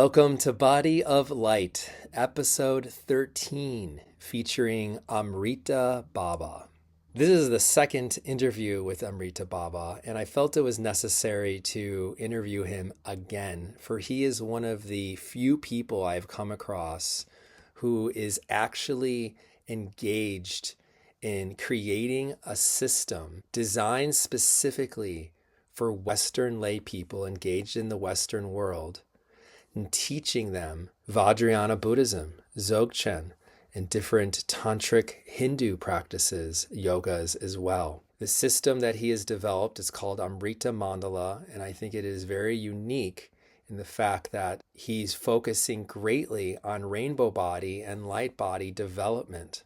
Welcome to Body of Light, episode 13, featuring Amrita Baba. This is the second interview with Amrita Baba, and I felt it was necessary to interview him again, for he is one of the few people I've come across who is actually engaged in creating a system designed specifically for Western lay people engaged in the Western world, and teaching them Vajrayana Buddhism, Dzogchen, and different tantric Hindu practices, yogas as well. The system that he has developed is called Amrita Mandala, and I think it is very unique in the fact that he's focusing greatly on rainbow body and light body development,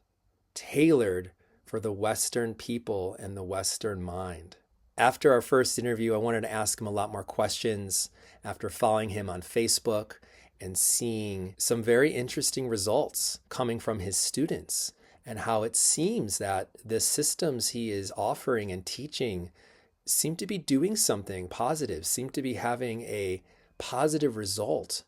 tailored for the Western people and the Western mind. After our first interview, I wanted to ask him a lot more questions after following him on Facebook and seeing some very interesting results coming from his students, and how it seems that the systems he is offering and teaching seem to be doing something positive, seem to be having a positive result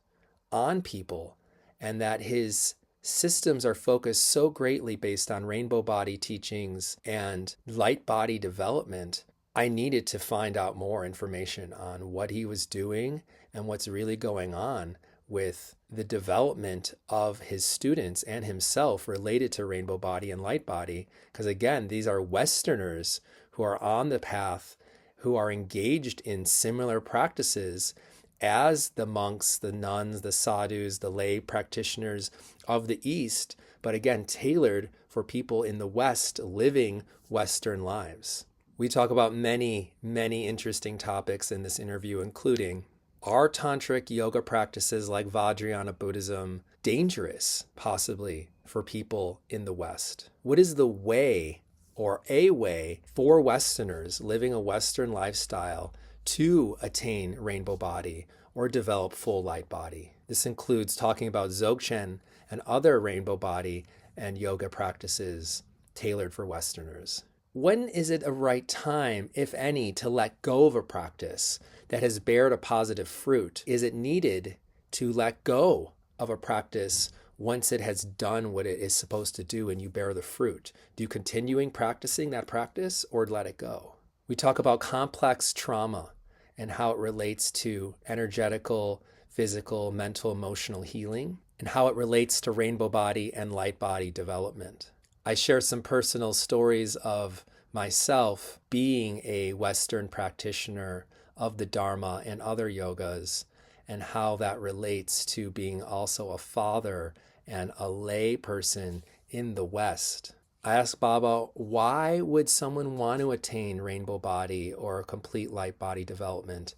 on people, and that his systems are focused so greatly based on rainbow body teachings and light body development. I needed to find out more information on what he was doing and what's really going on with the development of his students and himself related to rainbow body and light body. Because again, these are Westerners who are on the path, who are engaged in similar practices as the monks, the nuns, the sadhus, the lay practitioners of the East, but again, tailored for people in the West living Western lives. We talk about many, many interesting topics in this interview, including, are tantric yoga practices like Vajrayana Buddhism dangerous, possibly, for people in the West? What is the way, or a way, for Westerners living a Western lifestyle to attain rainbow body or develop full light body? This includes talking about Dzogchen and other rainbow body and yoga practices tailored for Westerners. When is it a right time, if any, to let go of a practice that has bared a positive fruit? Is it needed to let go of a practice once it has done what it is supposed to do and you bear the fruit? Do you continuing practicing that practice or let it go? We talk about complex trauma and how it relates to energetical, physical, mental, emotional healing, and how it relates to rainbow body and light body development. I share some personal stories of myself being a Western practitioner of the Dharma and other yogas, and how that relates to being also a father and a lay person in the West. I asked Baba, why would someone want to attain rainbow body or complete light body development?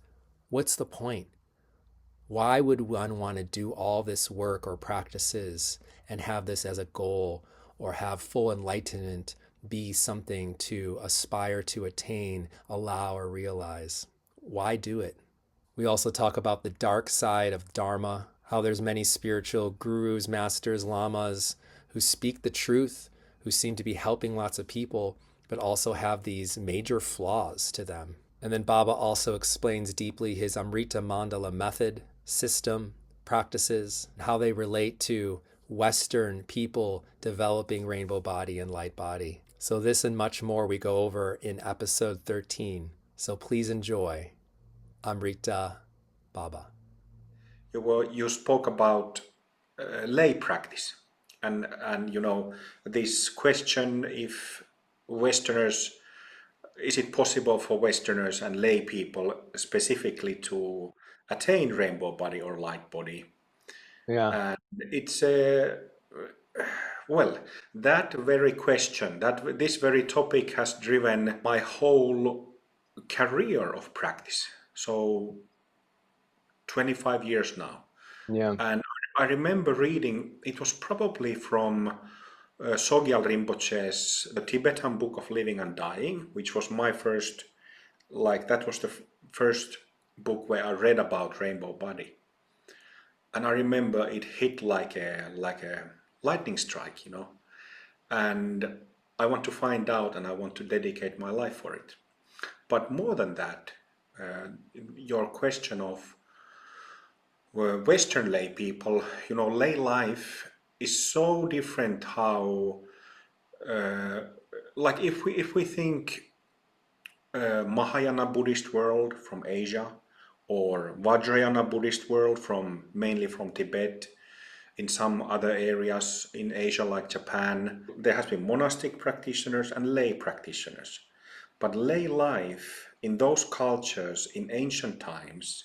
What's the point? Why would one want to do all this work or practices and have this as a goal, or have full enlightenment be something to aspire to attain, allow, or realize? Why do it? We also talk about the dark side of Dharma, how there's many spiritual gurus, masters, lamas who speak the truth, who seem to be helping lots of people, but also have these major flaws to them. And then Baba also explains deeply his Amrita Mandala method, system, practices, how they relate to Western people developing rainbow body and light body. So this and much more we go over in episode 13. So please enjoy Amrita Baba. You spoke about lay practice, and this question, if Westerners, is it possible for Westerners and lay people specifically to attain rainbow body or light body? Yeah. And it's well, that very question, that this very topic has driven my whole career of practice. So 25 years now. Yeah. And I remember reading, it was probably from Sogyal Rinpoche's The Tibetan Book of Living and Dying, which was my first, that was the first book where I read about rainbow body. And I remember it hit like a lightning strike, and I want to find out and I want to dedicate my life for it. But more than that, your question of Western lay people, lay life is so different. How, like, if we think Mahayana Buddhist world from Asia, or Vajrayana Buddhist world from mainly from Tibet, in some other areas in Asia like Japan, there has been monastic practitioners and lay practitioners. But lay life in those cultures in ancient times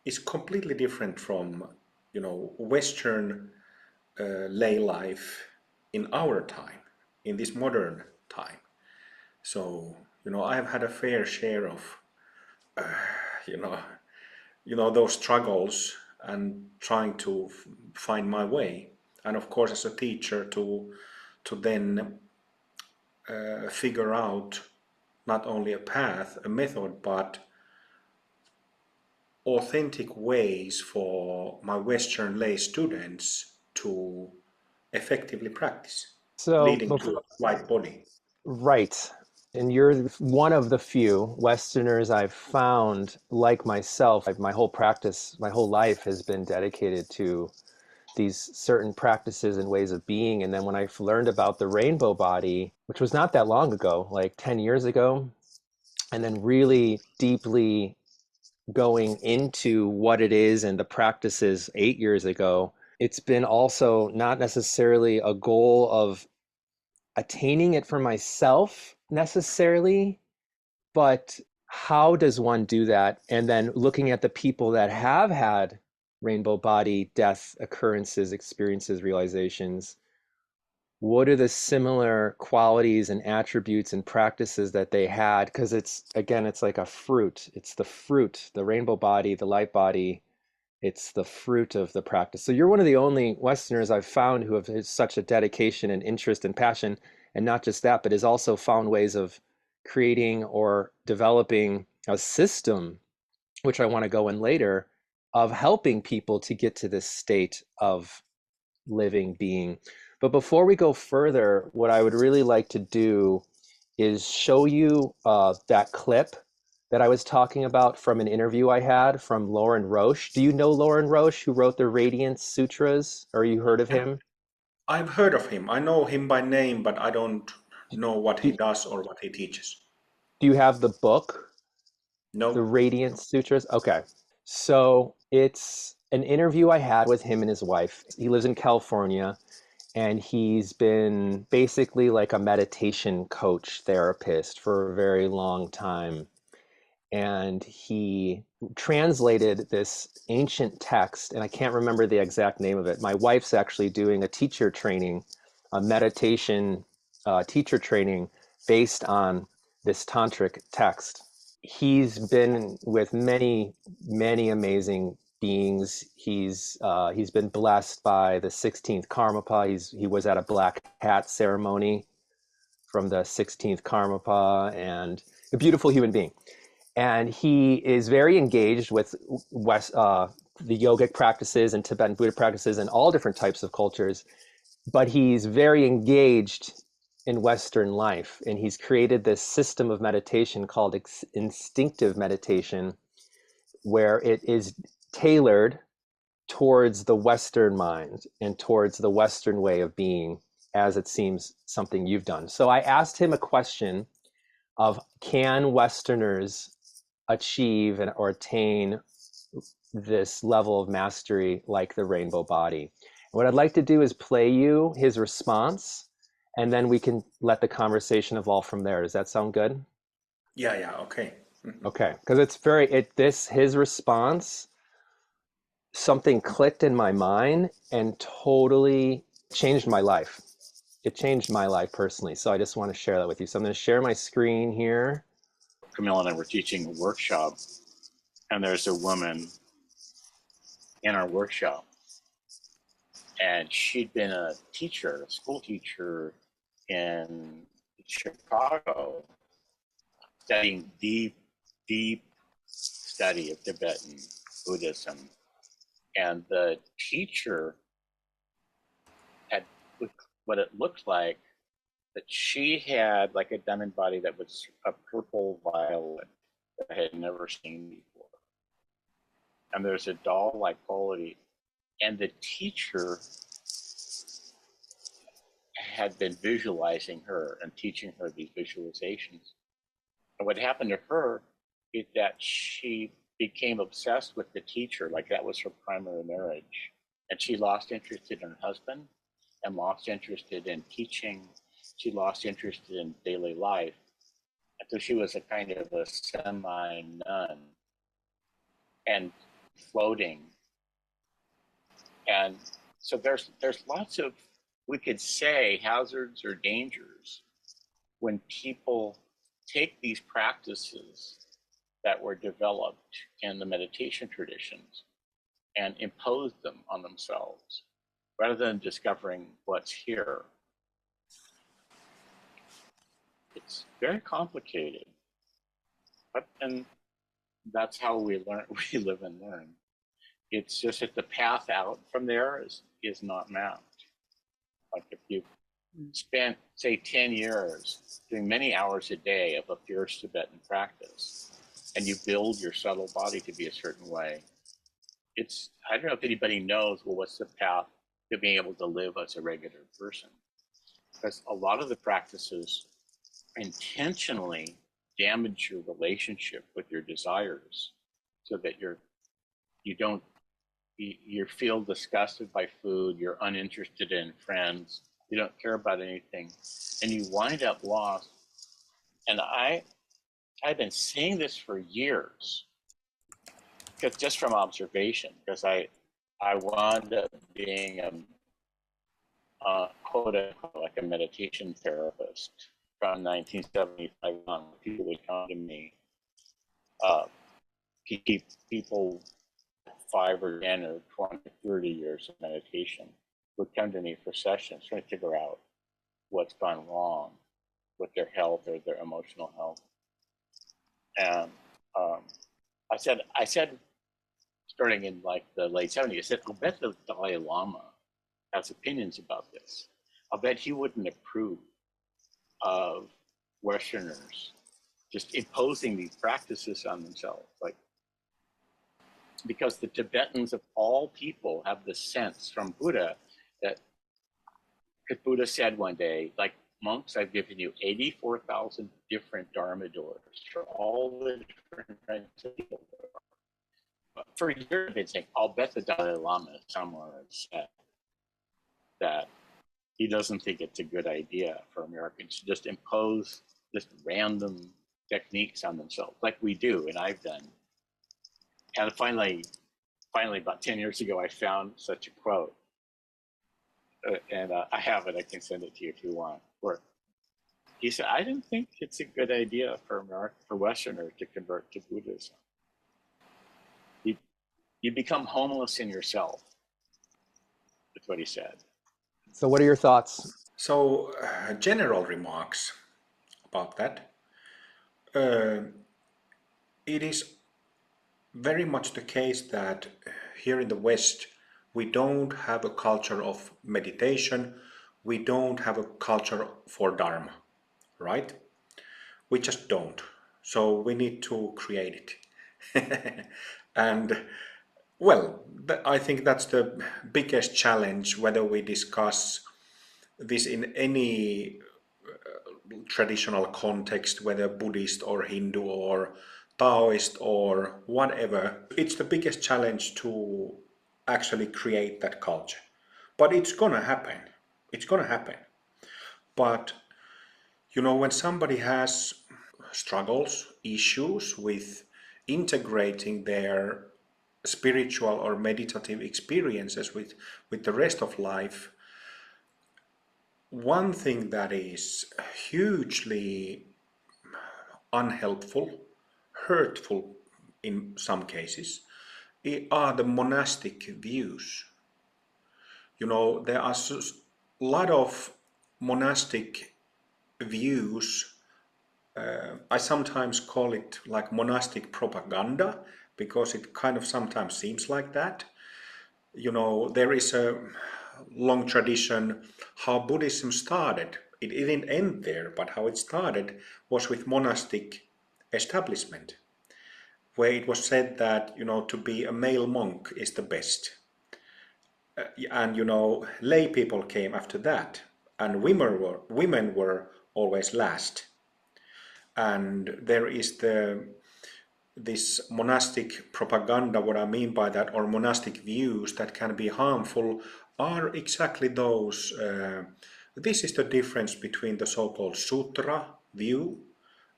is completely different from, Western lay life in our time, in this modern time. So, I have had a fair share of, you know, those struggles and trying to find my way. And of course, as a teacher, to then figure out not only a path, a method, but authentic ways for my Western lay students to effectively practice, So leading to before, a light body. right. And you're one of the few Westerners I've found like myself. My whole practice, my whole life has been dedicated to these certain practices and ways of being. And then when I learned about the rainbow body, which was not that long ago, like 10 years ago, and then really deeply going into what it is and the practices 8 years ago, it's been also not necessarily a goal of attaining it for myself necessarily, but how does one do that? And then looking at the people that have had rainbow body death occurrences, experiences, realizations, what are the similar qualities and attributes and practices that they had? Because it's, again, it's like a fruit. It's the fruit, the rainbow body, the light body. It's the fruit of the practice. So you're one of the only Westerners I've found who have such a dedication and interest and passion. And not just that, but has also found ways of creating or developing a system, which I want to go in later, of helping people to get to this state of living being. But before we go further, what I would really like to do is show you that clip that I was talking about from an interview I had from Lauren Roche. Do you know Lauren Roche, who wrote the Radiance Sutras? Or you heard of Yeah, him? I've heard of him. I know him by name, but I don't know what he Do, does or what he teaches. do you have the book, the No. Radiance Sutras? Okay. So it's an interview I had with him and his wife. He lives in California, and he's been basically like a meditation coach therapist for a very long time. And he translated this ancient text, and I can't remember the exact name of it. My wife's actually doing a teacher training, a meditation teacher training based on this tantric text. He's been with many amazing beings. He's been blessed by the 16th Karmapa. He was at a black hat ceremony from the 16th Karmapa, and a beautiful human being. And he is very engaged with the yogic practices and Tibetan Buddhist practices and all different types of cultures, but he's very engaged in Western life. And he's created this system of meditation called instinctive meditation, where it is tailored towards the Western mind and towards the Western way of being, as it seems something you've done. So I asked him a question of, can Westerners achieve or attain this level of mastery like the rainbow body? And what I'd like to do is play you his response, and then we can let the conversation evolve from there. Does that sound good? Yeah, yeah, okay. Okay, because it's very his response, something clicked in my mind and totally changed my life. It changed my life personally. So I just want to share that with you. So I'm going to share my screen here. Camille and I were teaching a workshop, and there's a woman in our workshop, and she'd been a teacher, a school teacher in Chicago, studying deep study of Tibetan Buddhism. And the teacher had what it looked like, that she had like a diamond body that was a purple violet that I had never seen before. and there's a doll-like quality. And the teacher had been visualizing her and teaching her these visualizations. And what happened to her is that she became obsessed with the teacher, like that was her primary marriage. And she lost interest in her husband and lost interest in teaching. She lost interest in daily life. And so she was a kind of a semi-nun and floating. And so there's lots of, we could say, hazards or dangers when people take these practices that were developed in the meditation traditions and impose them on themselves rather than discovering what's here. It's very complicated, and that's how we learn. We live and learn. It's just that the path out from there is not mapped. Like if you spent, say, 10 years doing many hours a day of a fierce Tibetan practice, and you build your subtle body to be a certain way, I don't know if anybody knows, well, what's the path to being able to live as a regular person? Because a lot of the practices intentionally damage your relationship with your desires so that you feel disgusted by food, you're uninterested in friends, you don't care about anything, and you wind up lost. And I've been saying this for years, because just from observation, because I wound up being quote unquote like a meditation therapist from 1975 on. People would come to me, people 5 or 10 or 20, 30 years of meditation would come to me for sessions trying to figure out what's gone wrong with their health or their emotional health. And I said, starting in like the late 70s, I said, I'll bet the Dalai Lama has opinions about this. I'll bet he wouldn't approve of Westerners just imposing these practices on themselves. Like, because the Tibetans of all people have the sense from Buddha that, because Buddha said one day, like, monks, I've given you 84,000 different Dharma doors for all the different kinds of people. But for years, I've been saying, I'll bet the Dalai Lama somewhere has said that he doesn't think it's a good idea for Americans to just impose just random techniques on themselves, like we do, and I've done. And finally, about 10 years ago, I found such a quote. And I have it, I can send it to you if you want. Where he said, I don't think it's a good idea for Westerners to convert to Buddhism. You become homeless in yourself. That's what he said. So what are your thoughts? So, general remarks about that. It is very much the case that here in the West, we don't have a culture of meditation. We don't have a culture for Dharma, right? We just don't. So we need to create it. And well, I think that's the biggest challenge, whether we discuss this in any traditional context, whether Buddhist or Hindu or Taoist or whatever. It's the biggest challenge to actually create that culture. But it's gonna happen. It's gonna happen. But you know, when somebody has struggles, issues with integrating their spiritual or meditative experiences with the rest of life, one thing that is hugely unhelpful, hurtful in some cases, are the monastic views. You know, there are a lot of monastic views. I sometimes call it like monastic propaganda because it kind of sometimes seems like that. You know, there is a long tradition how Buddhism started. It didn't end there, but how it started was with monastic establishment. where it was said that, to be a male monk is the best. And, lay people came after that. And women were always last. And there is this monastic propaganda. What I mean by that, or monastic views that can be harmful, are exactly those. This is the difference between the so-called sutra view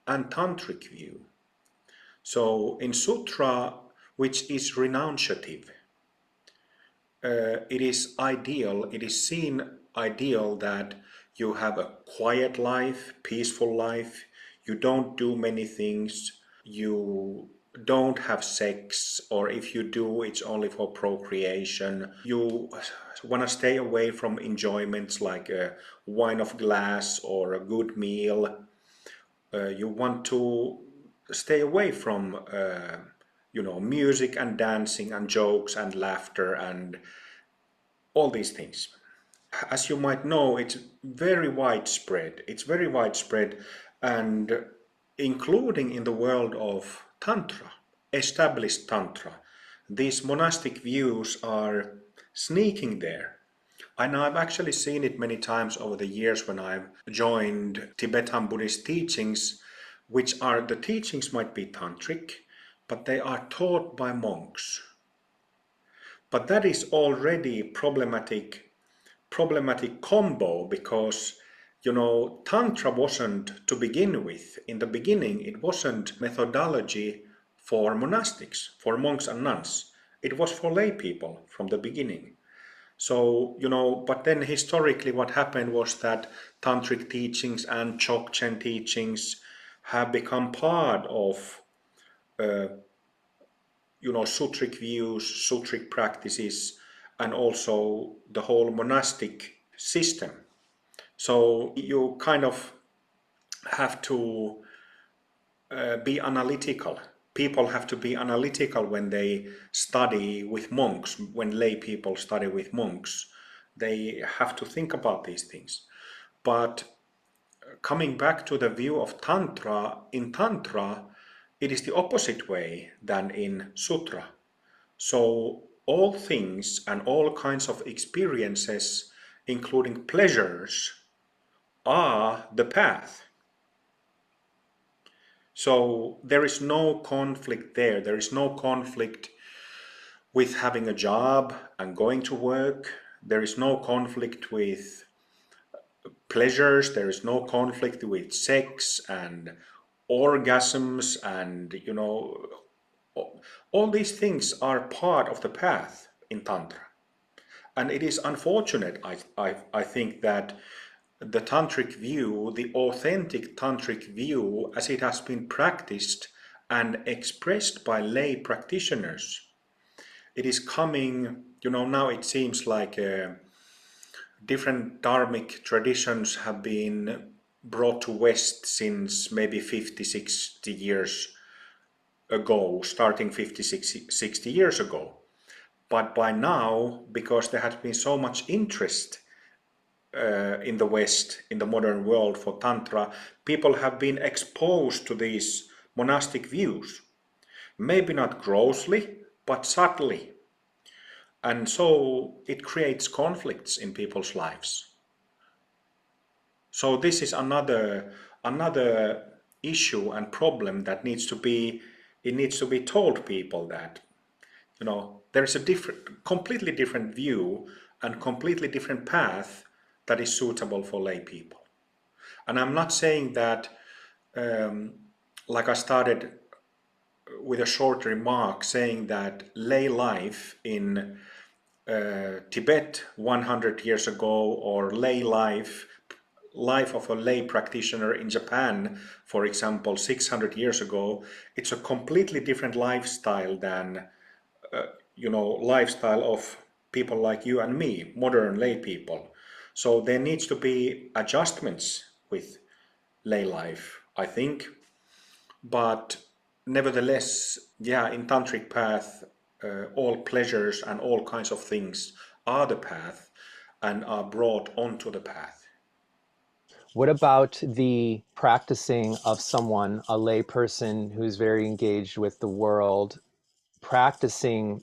and tantric view. So in sutra, which is renunciative, it is ideal, it is seen ideal that you have a quiet life, peaceful life, you don't do many things, you don't have sex, or if you do, it's only for procreation. You want to stay away from enjoyments like a wine of glass or a good meal. You want to stay away from music and dancing and jokes and laughter and all these things. As you might know, it's very widespread. It's very widespread, and including in the world of Tantra, established Tantra, these monastic views are sneaking there. And I've actually seen it many times over the years when I've joined Tibetan Buddhist teachings, which are, the teachings might be tantric, but they are taught by monks. But that is already problematic combo, because Tantra wasn't, to begin with, in the beginning, it wasn't methodology for monastics, for monks and nuns. It was for lay people from the beginning. So, but then historically what happened was that tantric teachings and Dzogchen teachings have become part of, sutric views, sutric practices, and also the whole monastic system. So you kind of have to be analytical. People have to be analytical when they study with monks, when lay people study with monks. They have to think about these things. But coming back to the view of Tantra, in Tantra, it is the opposite way than in Sutra. So all things and all kinds of experiences, including pleasures, are the path. So there is no conflict there. There is no conflict with having a job and going to work. There is no conflict with pleasures. There is no conflict with sex and orgasms, and all these things are part of the path in Tantra. And it is unfortunate, I think, that the tantric view, the authentic tantric view, as it has been practiced and expressed by lay practitioners, it is coming, now it seems like different dharmic traditions have been brought to West since maybe 50, 60 years ago, starting 50, 60 years ago. But by now, because there has been so much interest in the West, in the modern world for Tantra, people have been exposed to these monastic views. Maybe not grossly, but subtly. And so it creates conflicts in people's lives. So this is another issue and problem that needs to be told people that, there is a completely different view and completely different path that is suitable for lay people. And I'm not saying that, like I started with a short remark saying that lay life in Tibet 100 years ago, or lay life of a lay practitioner in Japan, for example, 600 years ago, it's a completely different lifestyle than, lifestyle of people like you and me, modern lay people. So there needs to be adjustments with lay life, I think. But nevertheless, in tantric path, all pleasures and all kinds of things are the path and are brought onto the path. What about the practicing of someone, a lay person who's very engaged with the world, practicing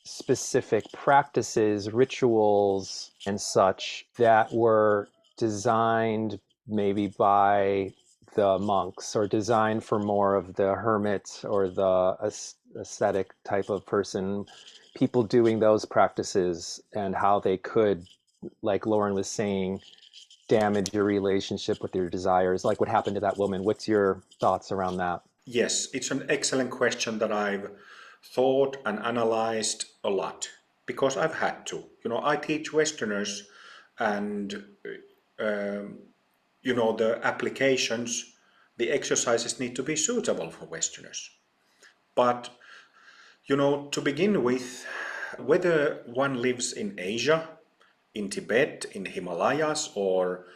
specific practices, rituals, and such that were designed maybe by the monks or designed for more of the hermit or the ascetic type of person, people doing those practices and how they could, like Lauren was saying, damage your relationship with your desires, like what happened to that woman. What's your thoughts around that? Yes, it's an excellent question that I've thought and analyzed a lot because I've had to. I teach Westerners, and the applications, the exercises need to be suitable for Westerners. But, to begin with, whether one lives in Asia, in Tibet, in Himalayas, or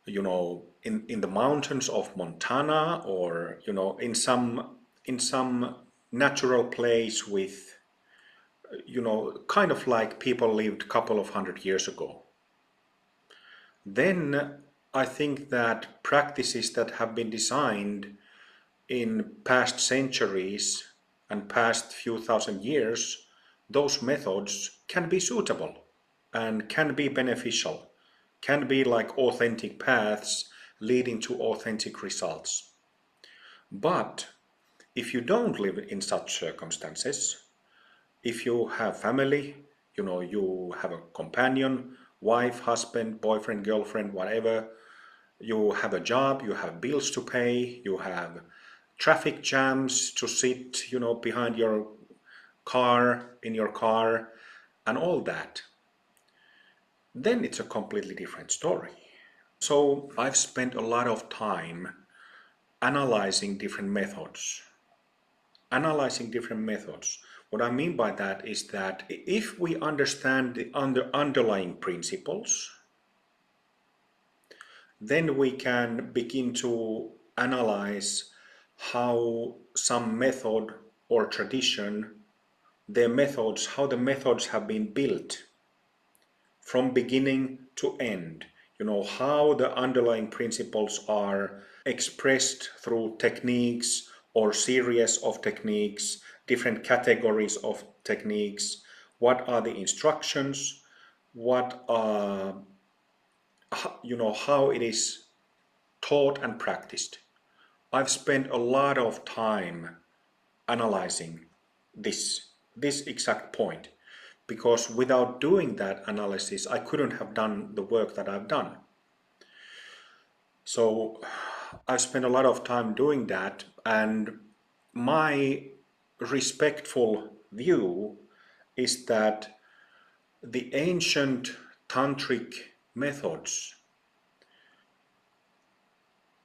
in the mountains of Montana, or in some natural place with kind of like people lived a couple of 100 years ago, then I think that practices that have been designed in past centuries and past few thousand years, those methods can be suitable and can be beneficial, can be like authentic paths leading to authentic results. But if you don't live in such circumstances, if you have family, you have a companion, wife, husband, boyfriend, girlfriend, whatever, you have a job, you have bills to pay, you have traffic jams to sit, behind your car, in your car, and all that, then it's a completely different story. So I've spent a lot of time analyzing different methods. What I mean by that is that if we understand the underlying principles, then we can begin to analyze how some method or tradition, how the methods have been built from beginning to end. How the underlying principles are expressed through techniques or series of techniques, different categories of techniques. What are the instructions? What are, how it is taught and practiced. I've spent a lot of time analyzing this exact point, because without doing that analysis, I couldn't have done the work that I've done. So I've spent a lot of time doing that, and my respectful view is that the ancient tantric methods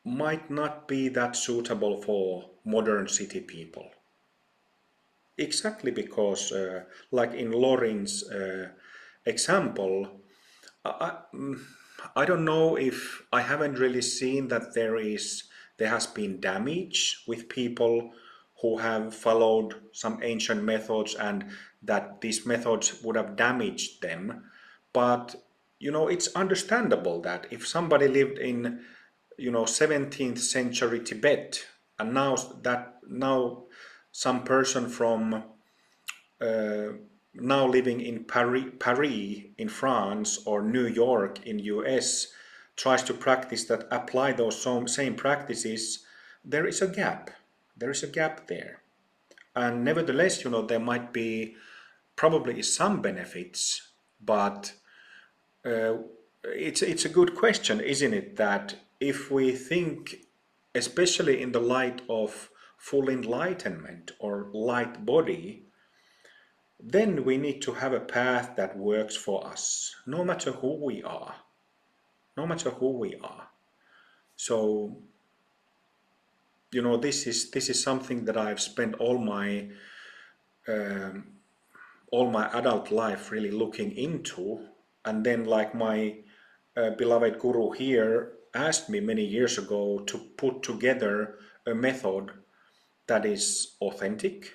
might not be that suitable for modern city people. Exactly because, like in Lauren's example, I don't know, if I haven't really seen that there has been damage with people who have followed some ancient methods and that these methods would have damaged them. But it's understandable that if somebody lived in 17th century Tibet, and now some person from now living in Paris in France or New York in US tries to practice that, apply those same practices, there is a gap. There is a gap there. And nevertheless, there might be probably some benefits, but it's a good question, isn't it? That if we think, especially in the light of full enlightenment or light body, then we need to have a path that works for us, no matter who we are. No matter who we are. So, this is something that I've spent all my adult life really looking into, and then like my beloved guru here asked me many years ago to put together a method that is authentic,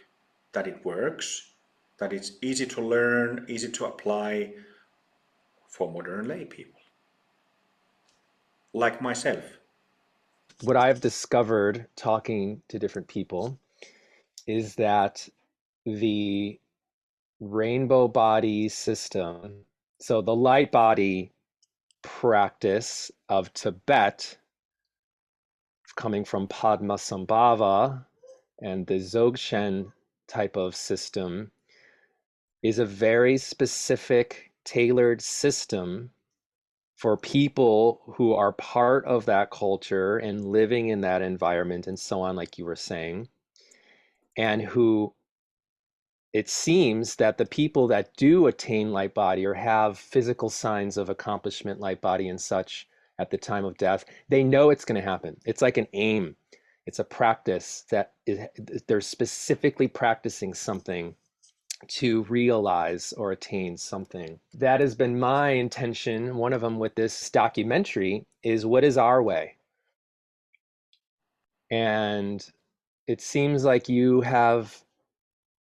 that it works, that it's easy to learn, easy to apply for modern lay people. like myself. What I've discovered talking to different people is that the rainbow body system, so the light body practice of Tibet, coming from Padmasambhava and the Dzogchen type of system, is a very specific, tailored system for people who are part of that culture and living in that environment and so on, like you were saying, and who it seems that the people that do attain light body or have physical signs of accomplishment, light body and such at the time of death, they know it's going to happen. It's like an aim. It's a practice that they're specifically practicing something to realize or attain something. That has been my intention. One of them with this documentary is, what is our way? And it seems like you have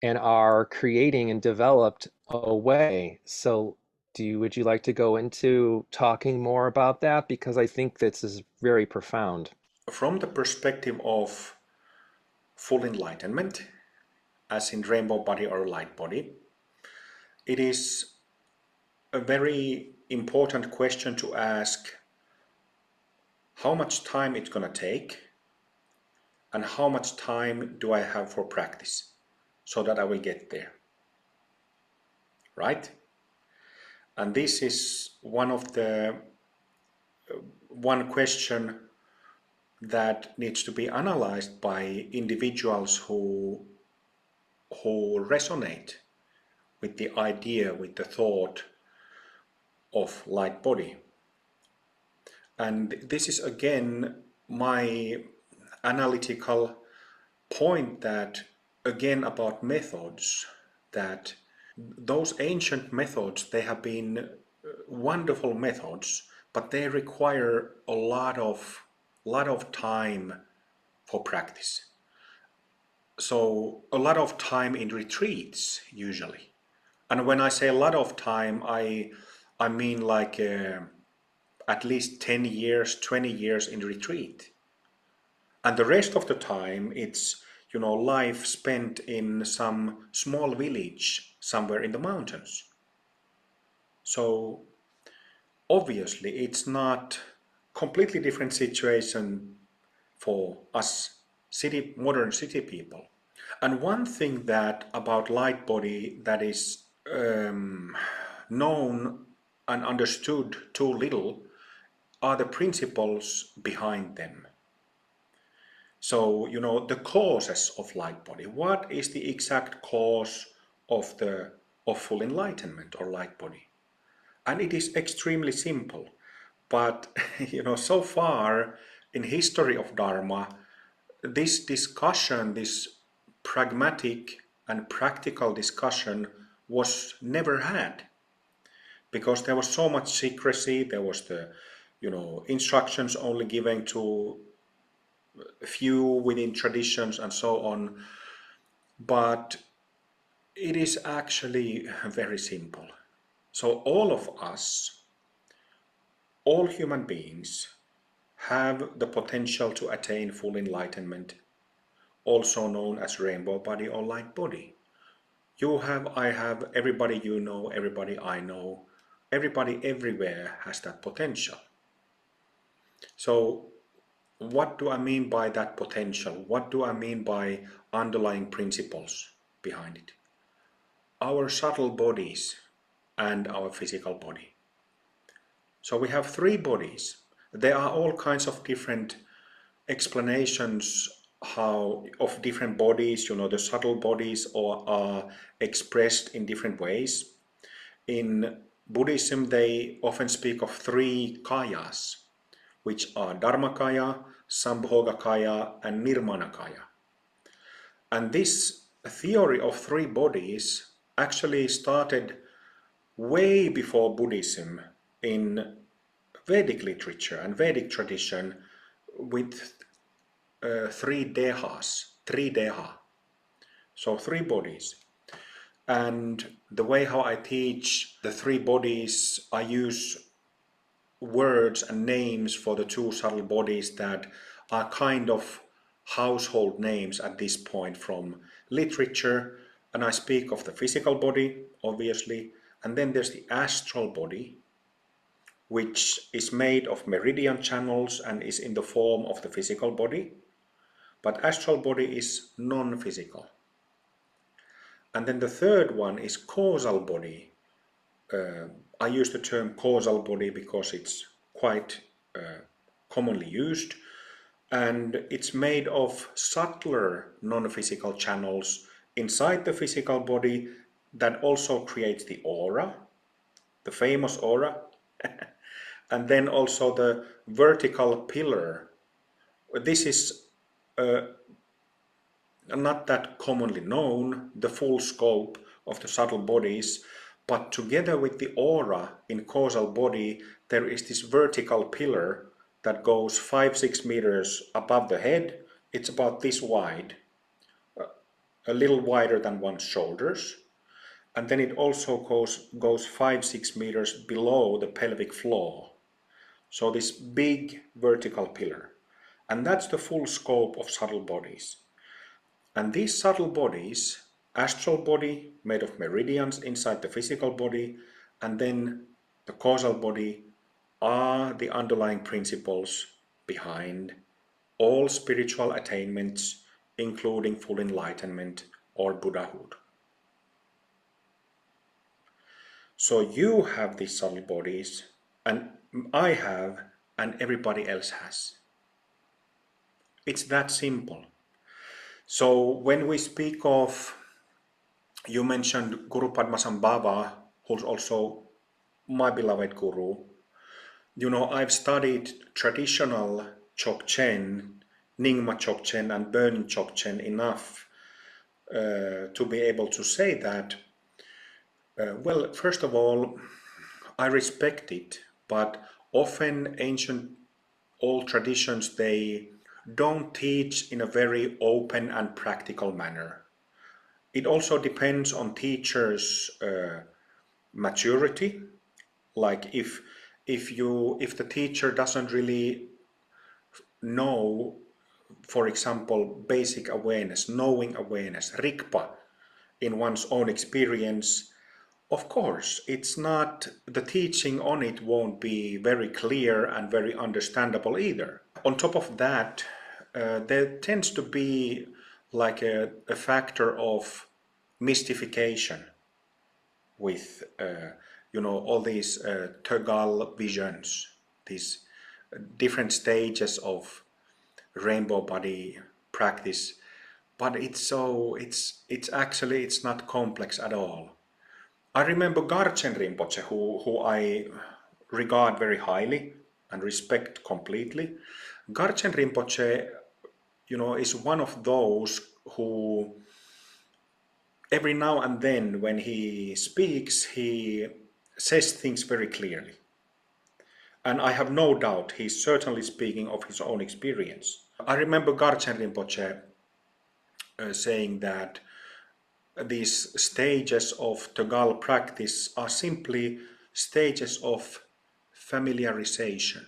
and are creating and developed a way. So would you like to go into talking more about that? Because I think this is very profound. From the perspective of full enlightenment, as in rainbow body or light body, it is a very important question to ask how much time it's going to take and how much time do I have for practice so that I will get there, right? And this is one question that needs to be analyzed by individuals who resonate with the idea, with the thought of light body. And this is again my analytical point, that again about methods, that those ancient methods, they have been wonderful methods, but they require a lot of time for practice. So a lot of time in retreats usually. And when I say a lot of time, I mean like at least 10 years, 20 years in retreat. And the rest of the time, it's, life spent in some small village somewhere in the mountains. So obviously, it's not completely different situation for us modern city people. And one thing that about light body that is known and understood too little are the principles behind them. So, the causes of light body. What is the exact cause of full enlightenment or light body? And it is extremely simple. But, so far in history of Dharma, this discussion, this pragmatic and practical discussion was never had. Because there was so much secrecy, there was the, instructions only given to few within traditions and so on. But it is actually very simple. So all of us, all human beings, have the potential to attain full enlightenment, also known as rainbow body or light body. You have, I have, everybody you know, everybody I know, everybody everywhere has that potential. So what do I mean by that potential? What do I mean by underlying principles behind it? Our subtle bodies and our physical body. So we have three bodies. There are all kinds of different explanations of different bodies, the subtle bodies are expressed in different ways. In Buddhism, they often speak of three kayas, which are Dharmakaya, Sambhogakaya, and Nirmanakaya. And this theory of three bodies actually started way before Buddhism in Vedic literature and Vedic tradition with three dehas, three deha, so three bodies. And the way how I teach the three bodies, I use words and names for the two subtle bodies that are kind of household names at this point from literature. And I speak of the physical body, obviously, and then there's the astral body, which is made of meridian channels and is in the form of the physical body. But astral body is non-physical. And then the third one is causal body. I use the term causal body because it's quite commonly used, and it's made of subtler non-physical channels inside the physical body that also creates the aura, the famous aura, and then also the vertical pillar. This is not that commonly known, the full scope of the subtle bodies, but together with the aura in causal body, there is this vertical pillar that goes 5-6 meters above the head. It's about this wide, a little wider than one's shoulders. And then it also goes 5-6 meters below the pelvic floor. So this big vertical pillar. And that's the full scope of subtle bodies. And these subtle bodies, astral body made of meridians inside the physical body, and then the causal body, are the underlying principles behind all spiritual attainments, including full enlightenment or Buddhahood. So you have these subtle bodies, and I have, and everybody else has. It's that simple. So when we speak of, you mentioned Guru Padmasambhava, who's also my beloved guru. You know, I've studied traditional Dzogchen, Nyingma Dzogchen and Burning Dzogchen enough to be able to say that, well, first of all, I respect it, but often ancient old traditions, they don't teach in a very open and practical manner. It also depends on teachers' maturity. Like if the teacher doesn't really know, for example, basic awareness, knowing awareness, Rigpa, in one's own experience, of course, it's not, the teaching on it won't be very clear and very understandable either. On top of that, there tends to be like a factor of mystification with, you know, all these Tegal visions, these different stages of rainbow body practice, but it's actually, it's not complex at all. I remember Garchen Rinpoche, who I regard very highly and respect completely. Garchen Rinpoche, you know, is one of those who every now and then when he speaks, he says things very clearly. And I have no doubt he's certainly speaking of his own experience. I remember Garchen Rinpoche saying that these stages of Tegal practice are simply stages of familiarization.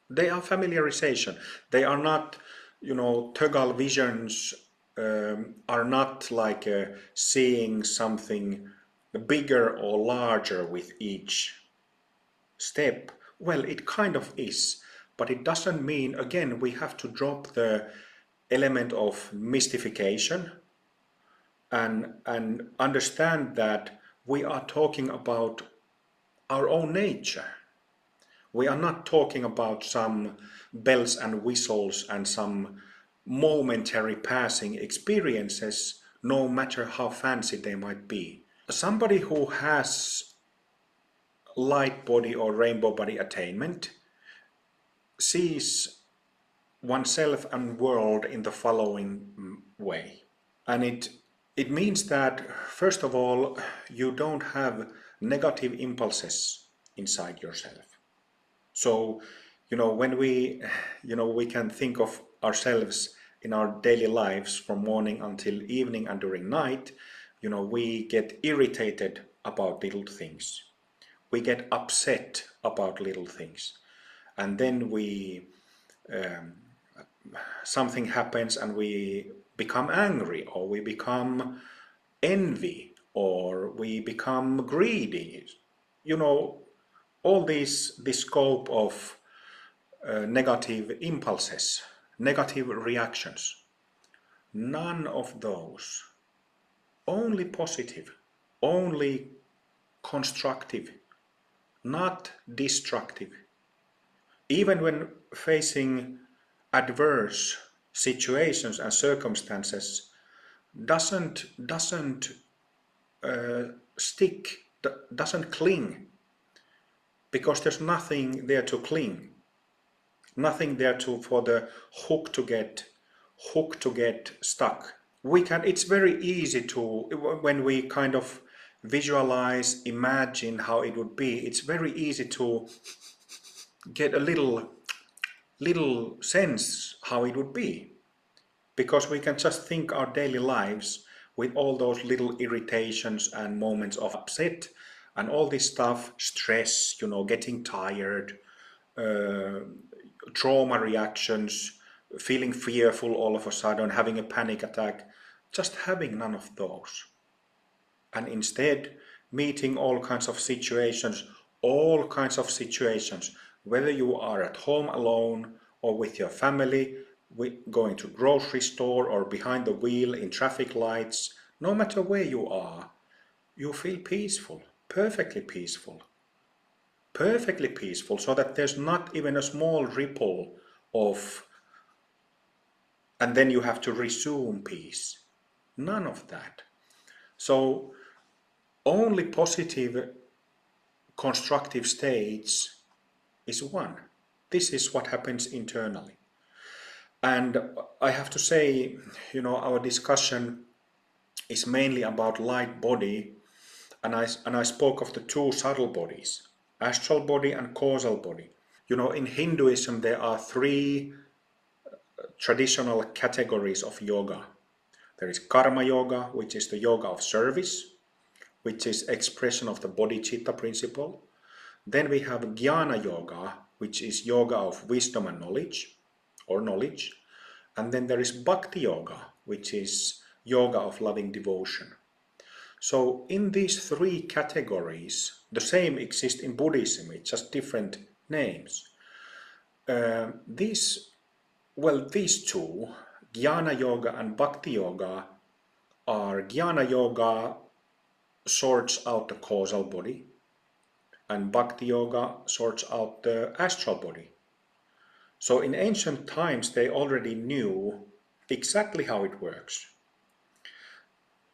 They are familiarization. They are not, you know, Tegal visions are not like seeing something bigger or larger with each step. Well, it kind of is, but it doesn't mean, again, we have to drop the element of mystification and understand that we are talking about our own nature. We are not talking about some bells and whistles and some momentary passing experiences, no matter how fancy they might be. Somebody who has light body or rainbow body attainment sees oneself and world in the following way. And it means that, first of all, you don't have negative impulses inside yourself. So, you know, when we can think of ourselves in our daily lives from morning until evening and during night, you know, we get irritated about little things. we get upset about little things, and then something happens and we become angry, or we become envy, or we become greedy. You know, all this scope of negative impulses, negative reactions. None of those. Only positive, only constructive, not destructive. Even when facing adverse situations and circumstances, doesn't stick, doesn't cling, because there's nothing there to cling, nothing there to for the hook to get stuck. It's very easy to, when we kind of visualize, imagine how it would be, it's very easy to get a little sense how it would be, because we can just think our daily lives with all those little irritations and moments of upset and all this stuff, stress, getting tired, trauma reactions, feeling fearful all of a sudden, having a panic attack, just having none of those. And instead meeting all kinds of situations, whether you are at home alone or with your family, going to grocery store or behind the wheel in traffic lights, no matter where you are, you feel peaceful, perfectly peaceful. Perfectly peaceful, so that there's not even a small ripple of, and then you have to resume peace. None of that. So only positive, constructive states is one. This is what happens internally. And I have to say, our discussion is mainly about light body, and I spoke of the two subtle bodies, astral body and causal body. In Hinduism there are three traditional categories of yoga. There is karma yoga, which is the yoga of service, which is expression of the bodhicitta principle. Then we have jnana yoga, which is yoga of wisdom and knowledge, or knowledge. And then there is bhakti yoga, which is yoga of loving devotion. So in these three categories, the same exist in Buddhism, it's just different names. These two, jnana yoga and bhakti yoga, are jnana yoga sorts out the causal body, and bhakti yoga sorts out the astral body. So in ancient times they already knew exactly how it works.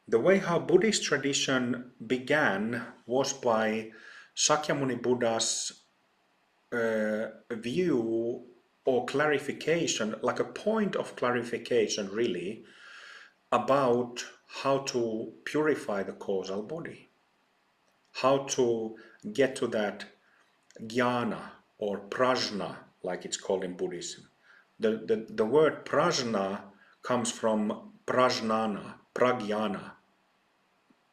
The way how Buddhist tradition began was by Shakyamuni Buddha's view or clarification, like a point of clarification really, about how to purify the causal body, how to get to that jnana or prajna, like it's called in Buddhism. The word prajna comes from prajnana, pragyana,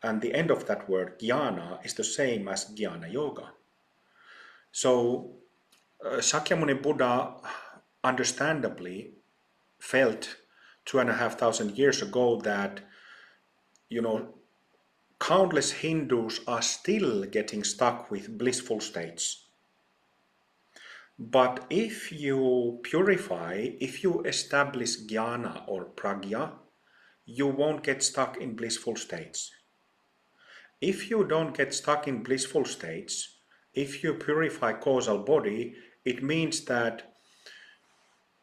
and the end of that word jnana is the same as jnana yoga. So Shakyamuni Buddha understandably felt 2,500 years ago that, countless Hindus are still getting stuck with blissful states. But if you purify, if you establish jnana or pragya, you won't get stuck in blissful states. If you don't get stuck in blissful states, if you purify causal body, it means that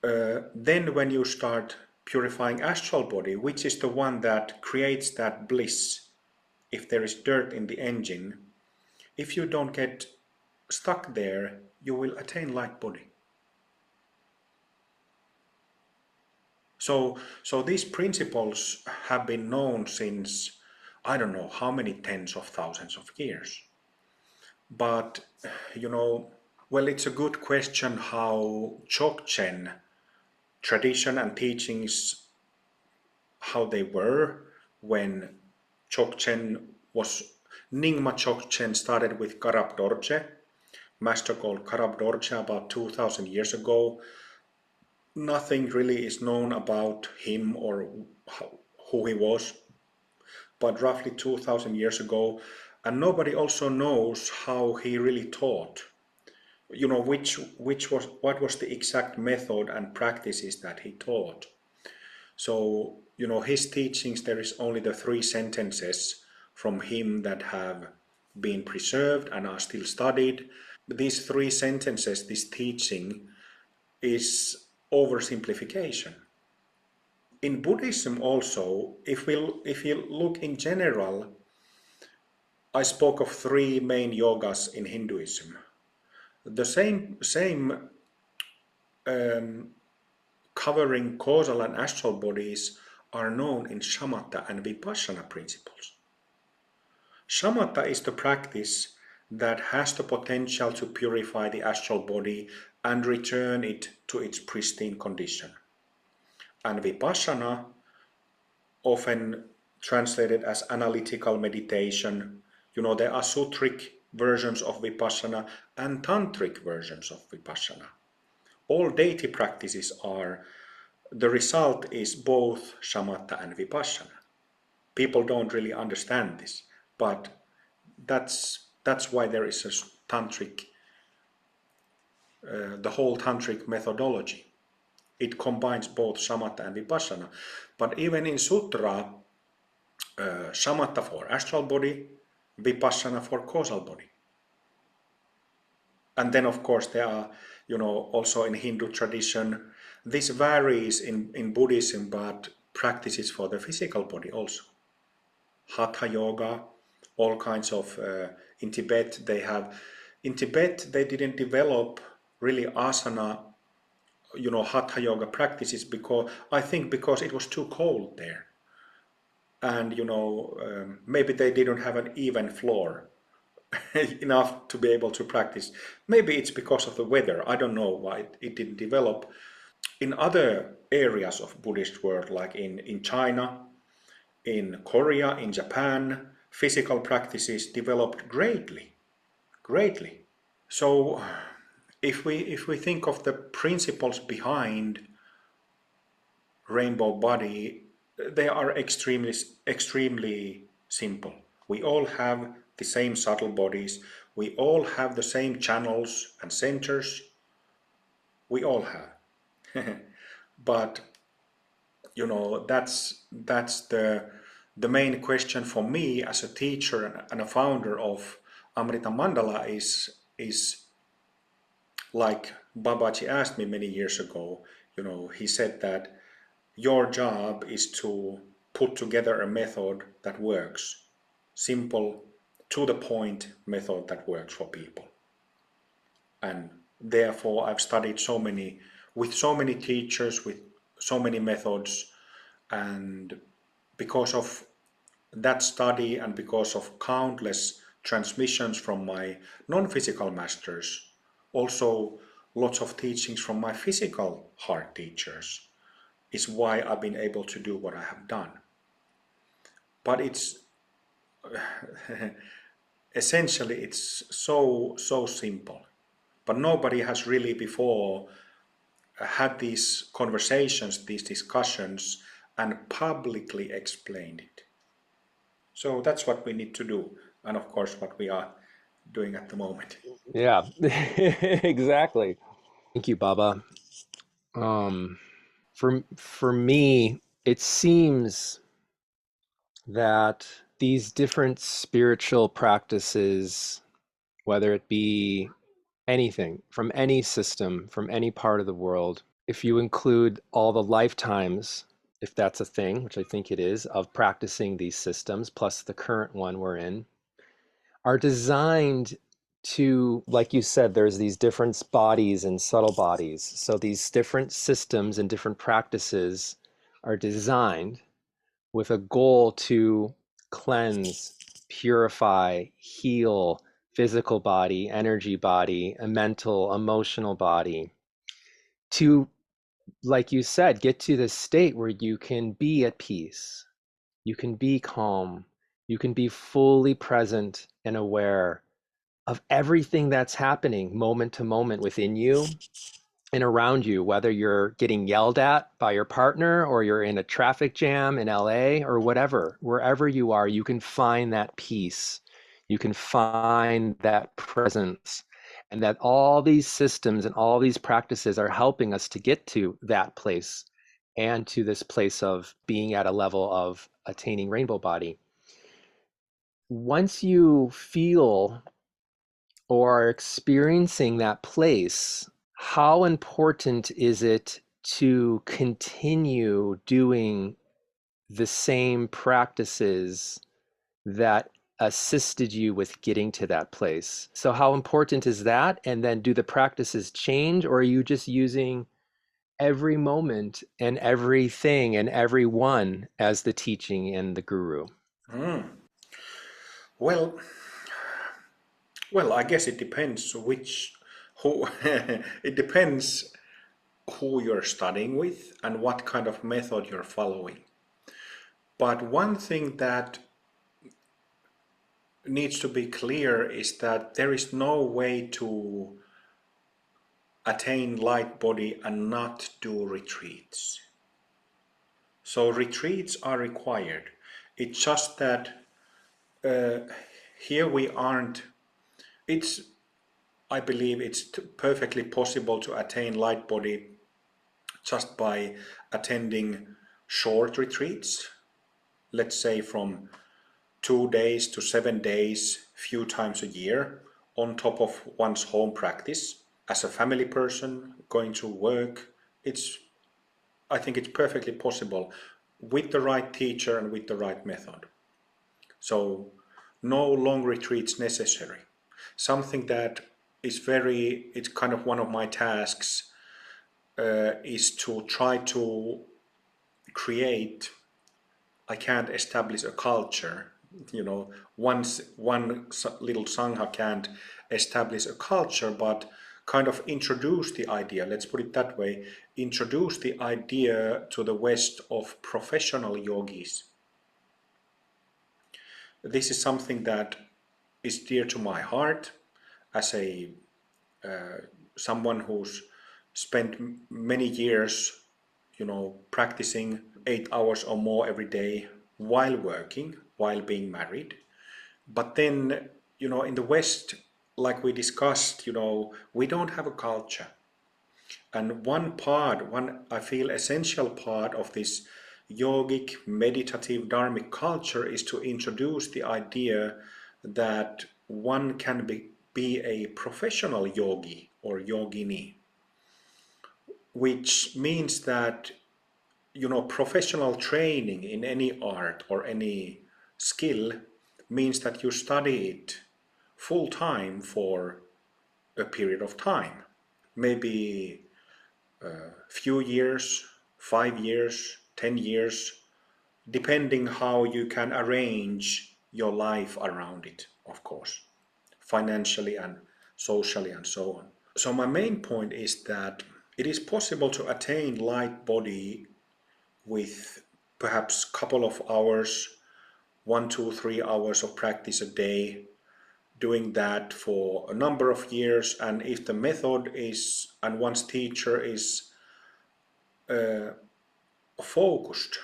then when you start purifying astral body, which is the one that creates that bliss, if there is dirt in the engine, if you don't get stuck there, you will attain light body. So these principles have been known since, I don't know how many tens of thousands of years. But, it's a good question how Dzogchen tradition and teachings, how they were when Dzogchen was Nyingma Dzogchen started with Karab Dorje, master called Karab Dorje about 2000 years ago. Nothing really is known about him or who he was, but roughly 2000 years ago, and nobody also knows how he really taught. You know, which was what was the exact method and practices that he taught. So, you know, his teachings, there is only the 3 sentences from him that have been preserved and are still studied. These 3 sentences, this teaching, is oversimplification. In Buddhism also, if you look in general, I spoke of 3 main yogas in Hinduism. The same covering causal and astral bodies are known in shamatha and vipassana principles. Shamatha is the practice that has the potential to purify the astral body and return it to its pristine condition. And vipassana, often translated as analytical meditation, you know, there are sutric versions of vipassana and tantric versions of vipassana. All deity practices are, the result is both shamatha and vipassana. People don't really understand this, but that's why there is a tantric, the whole tantric methodology. It combines both shamatha and vipassana. But even in sutra, shamatha for astral body, vipassana for causal body. And then of course there are, you know, also in Hindu tradition, this varies in Buddhism, but practices for the physical body also. Hatha yoga, all kinds of, in Tibet they didn't develop really asana, you know, hatha yoga practices because it was too cold there. And, you know, maybe they didn't have an even floor enough to be able to practice. Maybe it's because of the weather. I don't know why it didn't develop. In other areas of Buddhist world, like in China, in Korea, in Japan, physical practices developed greatly, greatly. So if we think of the principles behind rainbow body, they are extremely simple. We all have the same subtle bodies. We all have the same channels and centers. We all have. But you know, that's the main question for me as a teacher and a founder of Amrita Mandala is like Babaji asked me many years ago. You know, he said that your job is to put together a method that works, simple, to the point method that works for people. And therefore I've studied with so many teachers, with so many methods, and because of that study and because of countless transmissions from my non-physical masters, also lots of teachings from my physical heart teachers, is why I've been able to do what I have done. But it's essentially it's so simple. But nobody has really before had these conversations, these discussions, and publicly explained it. So that's what we need to do, and of course what we are doing at the moment. Yeah, exactly. Thank you, Baba. For me, it seems that these different spiritual practices, whether it be anything from any system, from any part of the world, if you include all the lifetimes, if that's a thing, which I think it is, of practicing these systems, plus the current one we're in, are designed to, like you said, there's these different bodies and subtle bodies. So these different systems and different practices are designed with a goal to cleanse, purify, heal physical body, energy body, a mental, emotional body, to, like you said, get to this state where you can be at peace, you can be calm, You can be fully present and aware of everything that's happening moment to moment within you and around you, whether you're getting yelled at by your partner or you're in a traffic jam in LA or whatever, wherever you are, you can find that peace. You can find that presence. And that all these systems and all these practices are helping us to get to that place and to this place of being at a level of attaining rainbow body. Once you feel or are experiencing that place, how important is it to continue doing the same practices that assisted you with getting to that place? So how important is that? And then do the practices change, or are you just using every moment and everything and everyone as the teaching and the guru? Well, well, I guess it depends who it depends who you're studying with and what kind of method you're following. But one thing that needs to be clear is that there is no way to attain light body and not do retreats. So retreats are required. It's just that here we aren't. It's I believe it's perfectly possible to attain light body just by attending short retreats, let's say from 2 days to 7 days, few times a year, on top of one's home practice. As a family person going to work, I think it's perfectly possible with the right teacher and with the right method. So no long retreats necessary. Something that it's kind of one of my tasks is to try to create. I can't establish a culture, one little sangha can't establish a culture, but kind of introduce the idea, let's put it that way, introduce the idea to the West of professional yogis. This is something that is dear to my heart as a someone who's spent many years, practicing 8 hours or more every day while working, while being married. But then, in the West, like we discussed, we don't have a culture. And one I feel essential part of this yogic, meditative, dharmic culture is to introduce the idea that one can be a professional yogi or yogini, which means that professional training in any art or any skill means that you study it full time for a period of time, maybe a few years, 5 years, 10 years, depending how you can arrange your life around it, of course, financially and socially and so on. So my main point is that it is possible to attain light body with perhaps couple of hours, 1, 2, 3 hours of practice a day, doing that for a number of years. And if the method is and one's teacher is focused,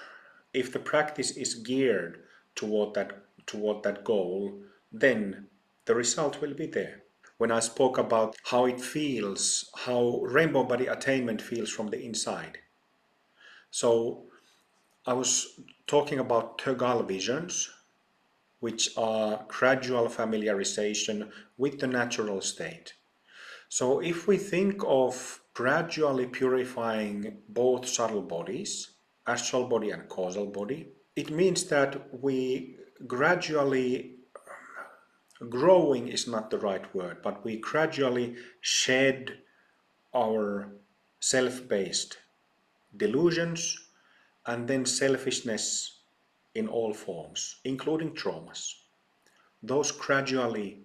if the practice is geared toward that goal, then the result will be there. When I spoke about how it feels, how rainbow body attainment feels from the inside. So I was talking about Tegal visions, which are gradual familiarization with the natural state. So if we think of gradually purifying both subtle bodies, astral body and causal body, it means that we gradually, growing is not the right word, but we gradually shed our self-based delusions and then selfishness in all forms, including traumas. Those gradually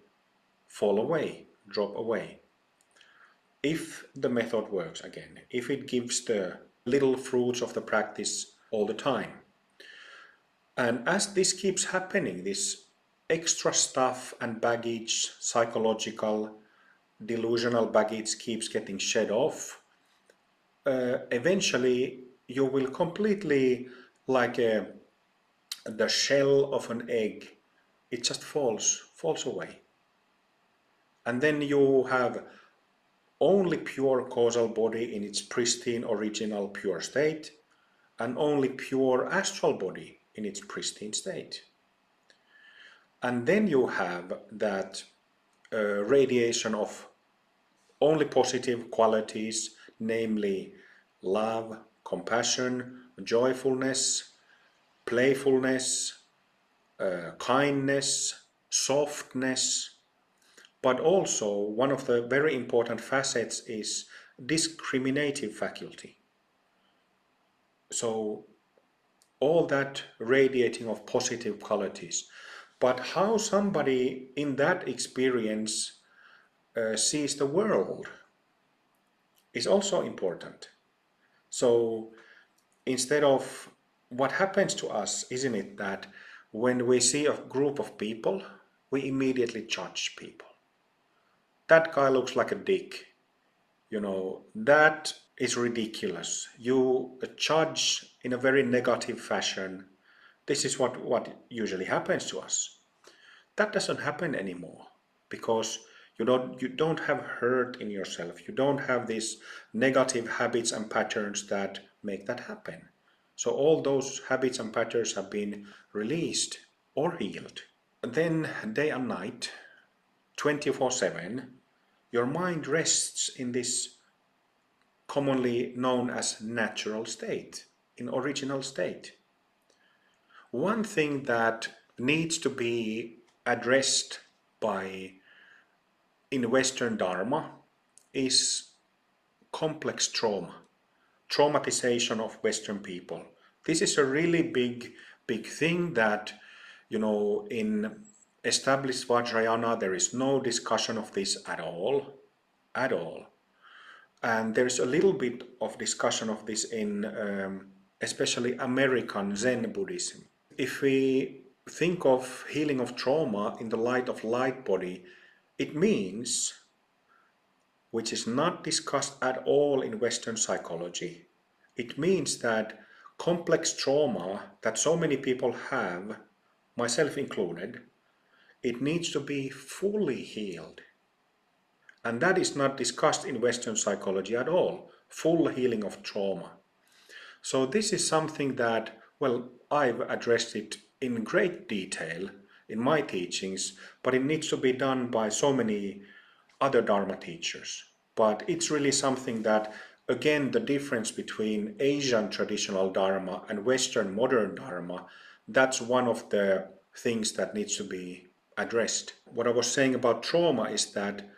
fall away, drop away. If the method works again, if it gives the little fruits of the practice all the time. And as this keeps happening, this extra stuff and baggage, psychological, delusional baggage keeps getting shed off, eventually you will completely, like the shell of an egg, it just falls away. And then you have only pure causal body in its pristine, original, pure state, and only pure astral body in its pristine state. And then you have that radiation of only positive qualities, namely love, compassion, joyfulness, playfulness, kindness, softness, but also one of the very important facets is discriminative faculty. So all that radiating of positive qualities. But how somebody in that experience sees the world is also important. So instead of what happens to us, isn't it that when we see a group of people, we immediately judge people. That guy looks like a dick. That is ridiculous. You judge in a very negative fashion. This is what usually happens to us. That doesn't happen anymore because you don't have hurt in yourself. You don't have these negative habits and patterns that make that happen. So all those habits and patterns have been released or healed. Then day and night, 24/7, your mind rests in this commonly known as natural state, in original state. One thing that needs to be addressed in Western Dharma is complex trauma, traumatization of Western people. This is a really big thing that, in established Vajrayana there is no discussion of this at all. And there's a little bit of discussion of this in especially American Zen Buddhism. If we think of healing of trauma in the light of light body, it means, which is not discussed at all in Western psychology, it means that complex trauma that so many people have, myself included, it needs to be fully healed. And that is not discussed in Western psychology at all, full healing of trauma. So this is something that, well, I've addressed it in great detail in my teachings, but it needs to be done by so many other Dharma teachers. But it's really something that, again, the difference between Asian traditional Dharma and Western modern Dharma, that's one of the things that needs to be addressed. What I was saying about trauma is that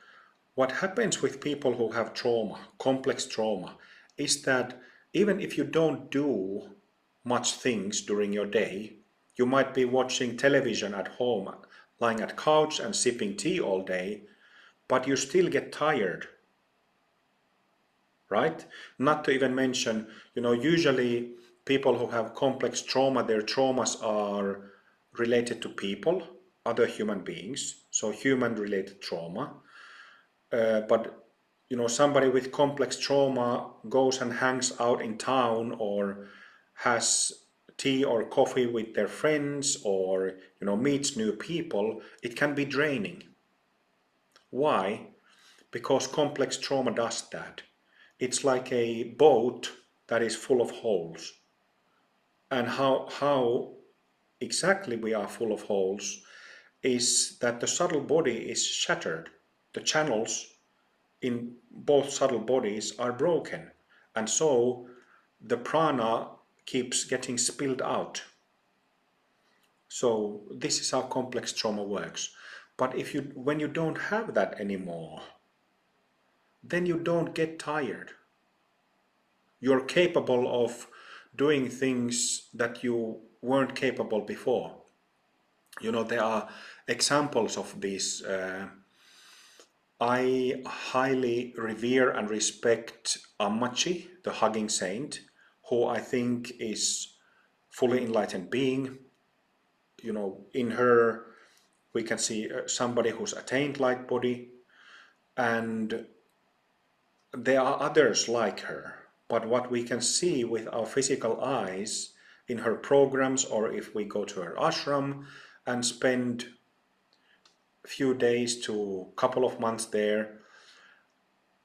what happens with people who have trauma, complex trauma, is that even if you don't do much things during your day, you might be watching television at home, lying at couch and sipping tea all day, but you still get tired, right? Not to even mention, usually people who have complex trauma, their traumas are related to people, other human beings, so human-related trauma. But somebody with complex trauma goes and hangs out in town or has tea or coffee with their friends or meets new people, it can be draining. Why? Because complex trauma does that. It's like a boat that is full of holes. And how exactly we are full of holes is that the subtle body is shattered. The channels in both subtle bodies are broken, and so the prana keeps getting spilled out. So this is how complex trauma works. But when you don't have that anymore, then you don't get tired. You're capable of doing things that you weren't capable before. There are examples of this. I highly revere and respect Ammachi, the hugging saint, who I think is fully enlightened being. in her we can see somebody who's attained light body, and there are others like her. But what we can see with our physical eyes in her programs, or if we go to her ashram and spend a few days to a couple of months there,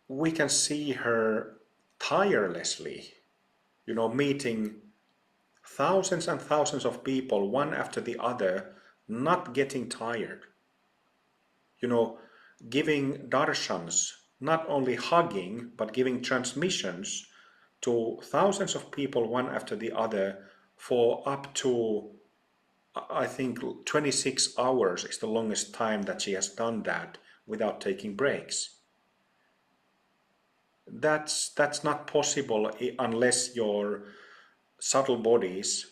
we can see her tirelessly, meeting thousands and thousands of people one after the other, not getting tired, you know, giving darshans, not only hugging, but giving transmissions to thousands of people one after the other for up to, I think, 26 hours is the longest time that she has done that without taking breaks. That's not possible unless your subtle bodies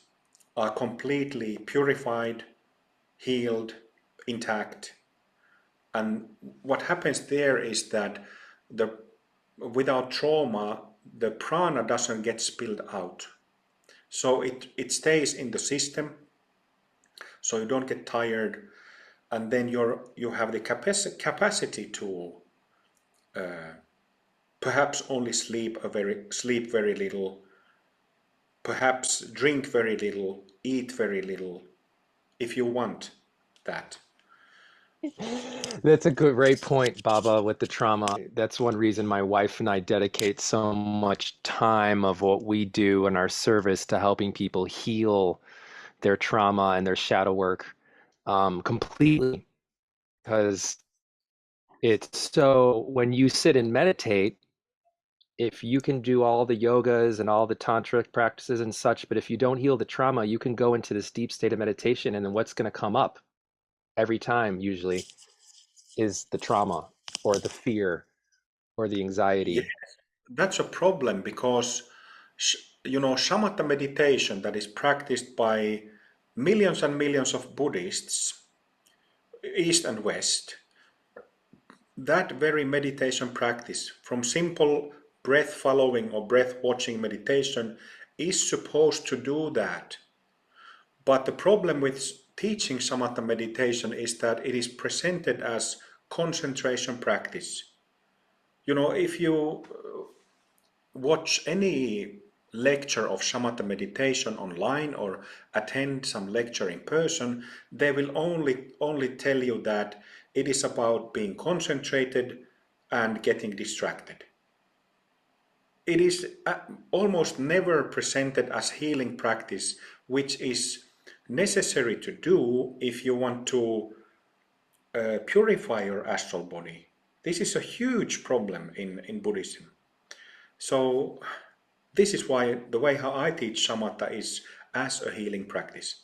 are completely purified, healed, intact. And what happens there is that without trauma, the prana doesn't get spilled out. So it stays in the system, so you don't get tired, and then you have the capacity to perhaps only sleep very little, perhaps drink very little, eat very little, if you want that. That's a great point, Baba, with the trauma. That's one reason my wife and I dedicate so much time of what we do in our service to helping people heal their trauma and their shadow work completely. Because it's so, when you sit and meditate, if you can do all the yogas and all the tantric practices and such, but if you don't heal the trauma, you can go into this deep state of meditation, and then what's going to come up every time usually is the trauma or the fear or the Yeah, anxiety. that's a problem because shamatha meditation that is practiced by millions and millions of Buddhists, East and West, that very meditation practice, from simple breath following or breath watching meditation, is supposed to do that. But the problem with teaching samatha meditation is that it is presented as concentration practice. If you watch any lecture of shamatha meditation online or attend some lecture in person, they will only tell you that it is about being concentrated and getting distracted. It is almost never presented as healing practice, which is necessary to do if you want to purify your astral body. This is a huge problem in Buddhism. So this is why the way how I teach shamatha is as a healing practice.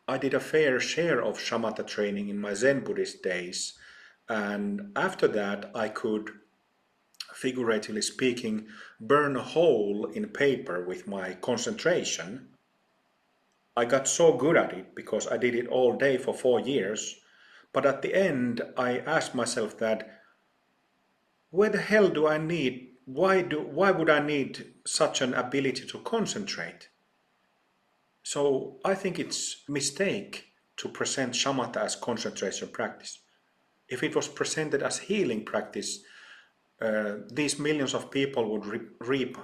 I did a fair share of shamatha training in my Zen Buddhist days, and after that I could, figuratively speaking, burn a hole in paper with my concentration. I got so good at it because I did it all day for 4 years. But at the end, I asked myself that, where the hell do I need, why would I need such an ability to concentrate? So I think it's a mistake to present shamatha as concentration practice. If it was presented as healing practice, these millions of people would reap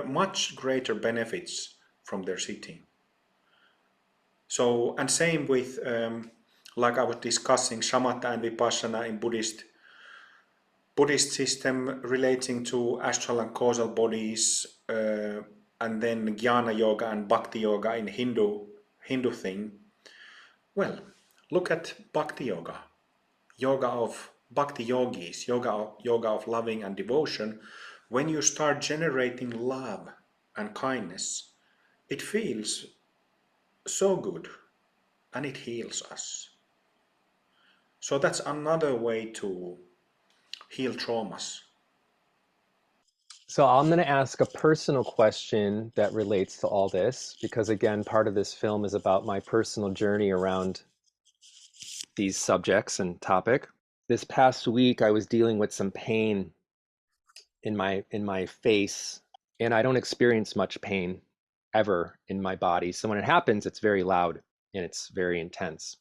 much greater benefits from their sitting. So, and same with, like I was discussing, shamatha and vipassana in Buddhist system relating to astral and causal bodies, and then jnana yoga and bhakti yoga in Hindu thing. Well, look at bhakti yoga, yoga of bhakti yogis, yoga of loving and devotion. When you start generating love and kindness, it feels so good and it heals us. So that's another way to heal traumas. So I'm going to ask a personal question that relates to all this, because again, part of this film is about my personal journey around these subjects and topic. This past week, I was dealing with some pain in my face, and I don't experience much pain ever in my body. So when it happens, it's very loud and it's very intense.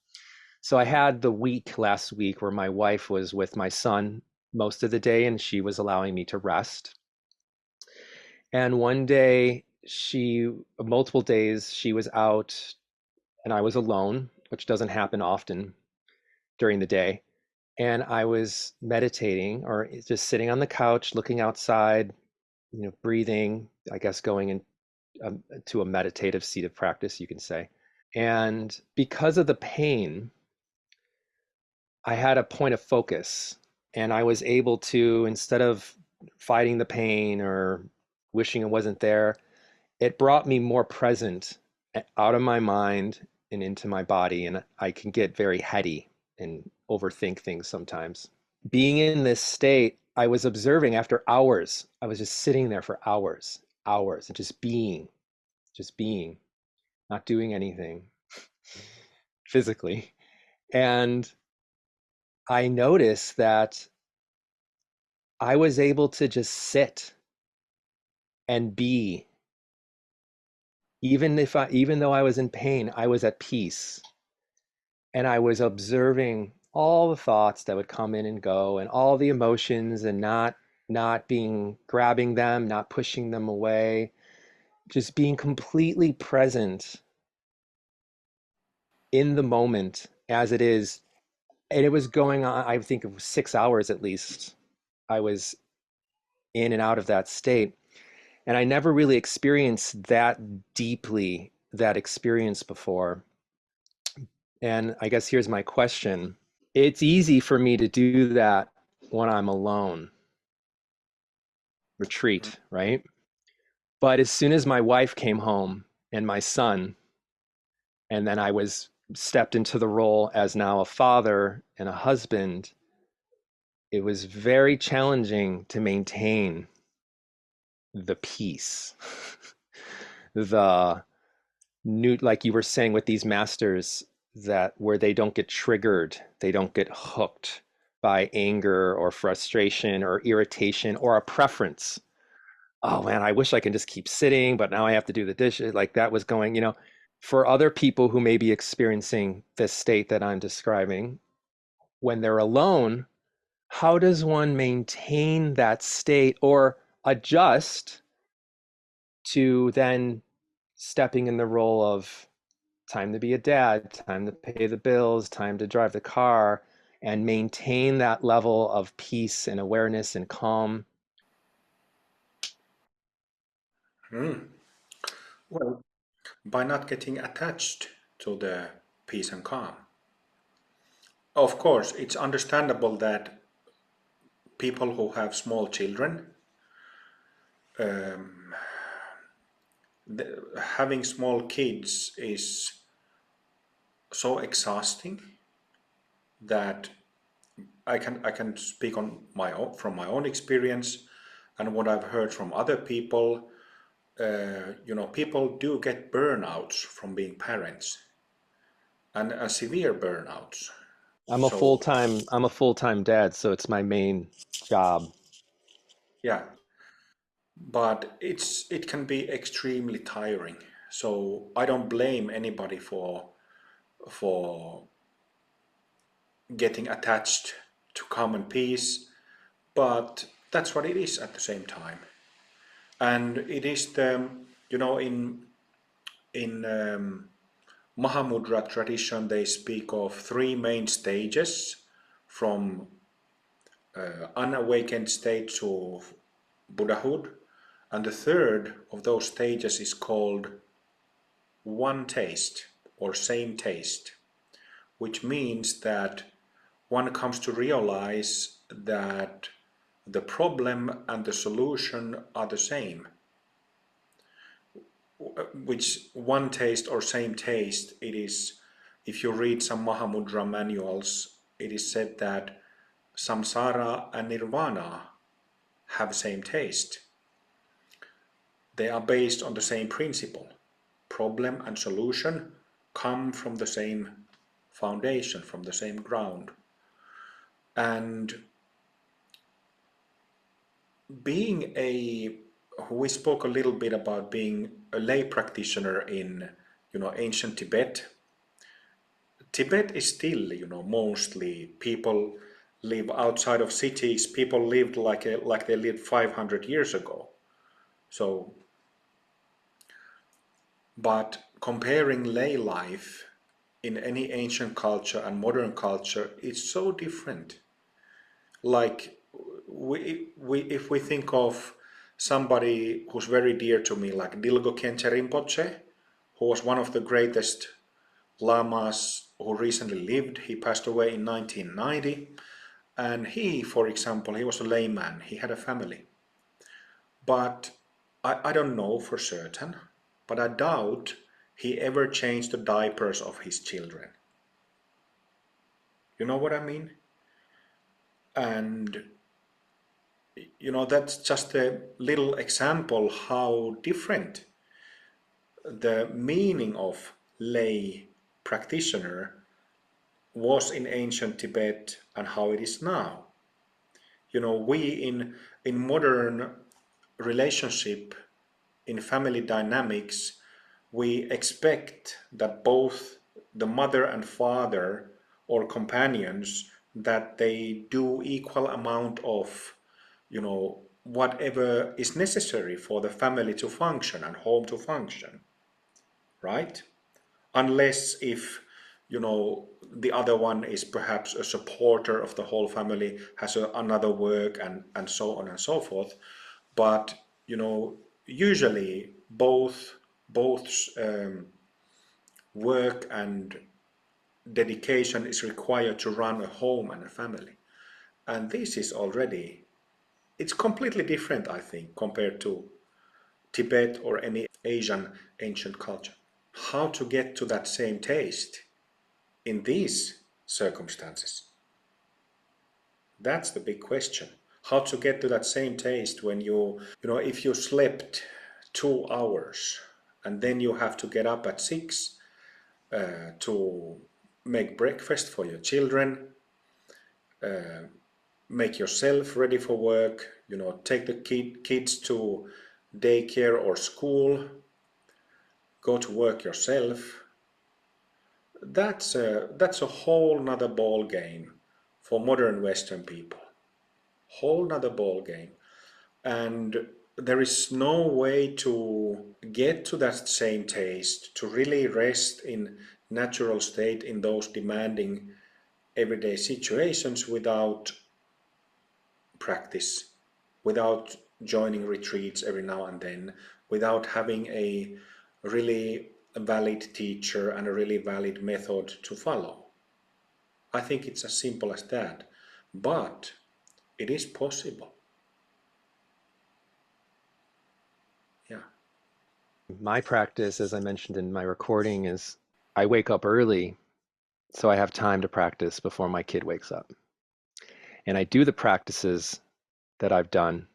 So I had the week last week where my wife was with my son most of the day and she was allowing me to rest. And one day, multiple days, she was out and I was alone, which doesn't happen often during the day. And I was meditating or just sitting on the couch, looking outside, breathing, I guess going to a meditative seat of practice, you can say. And because of the pain, I had a point of focus and I was able to, instead of fighting the pain or wishing it wasn't there, it brought me more present out of my mind and into my body. And I can get very heady and overthink things sometimes. Being in this state, I was observing after hours. I was just sitting there for hours, and just being, not doing anything physically. And I noticed that I was able to just sit and be, even though I was in pain, I was at peace. And I was observing all the thoughts that would come in and go and all the emotions and not being grabbing them, not pushing them away, just being completely present in the moment as it is. And it was going on, I think it was 6 hours at least. I was in and out of that state. And I never really experienced that deeply, that experience before. And I guess here's my question. It's easy for me to do that when I'm alone, retreat, right? But as soon as my wife came home and my son, and then I was stepped into the role as now a father and a husband, it was very challenging to maintain the peace. The new, like you were saying with these masters, that where they don't get triggered, they don't get hooked by anger or frustration or irritation or a preference. Oh man, I wish I can just keep sitting, but now I have to do the dishes. Like that was going, for other people who may be experiencing this state that I'm describing, when they're alone, how does one maintain that state or adjust to then stepping in the role of time to be a dad, time to pay the bills, time to drive the car, and maintain that level of peace and awareness and calm? Mm. Well, by not getting attached to the peace and calm. Of course, it's understandable that people who have small children, um, having small kids is so exhausting that I can speak on my own, from my own experience and what I've heard from other people. People do get burnouts from being parents and severe burnouts. So I'm a full-time dad, so it's my main job. yeah, but it can be extremely tiring. So I don't blame anybody for getting attached to common peace, but that's what it is at the same time. And it is in Mahamudra tradition they speak of three main stages from unawakened state to Buddhahood, and the third of those stages is called one taste or same taste, which means that one comes to realize that the problem and the solution are the same. Which one taste or same taste it is, if you read some Mahamudra manuals, it is said that samsara and nirvana have same taste. They are based on the same principle. Problem and solution come from the same foundation, from the same ground. And being a we spoke a little bit about being a lay practitioner in, ancient Tibet. Tibet is still, mostly people live outside of cities. People lived like they lived 500 years ago. So, but comparing lay life in any ancient culture and modern culture is so different. Like if we think of somebody who's very dear to me, like Dilgo Khenche Rinpoche, who was one of the greatest lamas who recently lived. He passed away in 1990. And he, for example, he was a layman. He had a family. But I don't know for certain, but I doubt he ever changed the diapers of his children. You know what I mean? And that's just a little example how different the meaning of lay practitioner was in ancient Tibet and how it is now. We in modern relationship, in family dynamics, we expect that both the mother and father or companions, that they do equal amount of, whatever is necessary for the family to function and home to function, right? Unless if the other one is perhaps a supporter of the whole family, has another work, and so on and so forth. But usually both work and dedication is required to run a home and a family. And this is already, it's completely different, I think, compared to Tibet or any Asian ancient culture. How to get to that same taste in these circumstances? That's the big question. How to get to that same taste when if you slept 2 hours and then you have to get up at 6 to make breakfast for your children, make yourself ready for work, take the kids to daycare or school, go to work yourself. That's a whole nother ball game for modern Western people. Whole nother ball game. And there is no way to get to that same taste, to really rest in natural state in those demanding everyday situations without practice, without joining retreats every now and then, without having a really valid teacher and a really valid method to follow. I think it's as simple as that, but it is possible. Yeah. My practice, as I mentioned in my recording, is I wake up early so I have time to practice before my kid wakes up. And I do the practices that I've done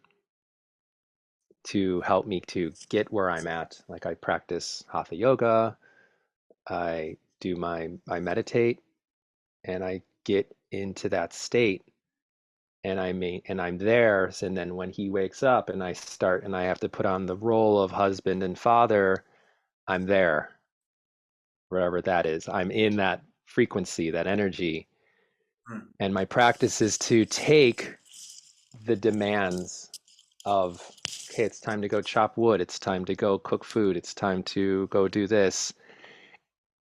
to help me to get where I'm at. Like I practice hatha yoga, I meditate, and I get into that state, and I'm there. And then when he wakes up and I have to put on the role of husband and father, I'm there, wherever that is. I'm in that frequency, that energy. And my practice is to take the demands of, okay, it's time to go chop wood, it's time to go cook food, it's time to go do this,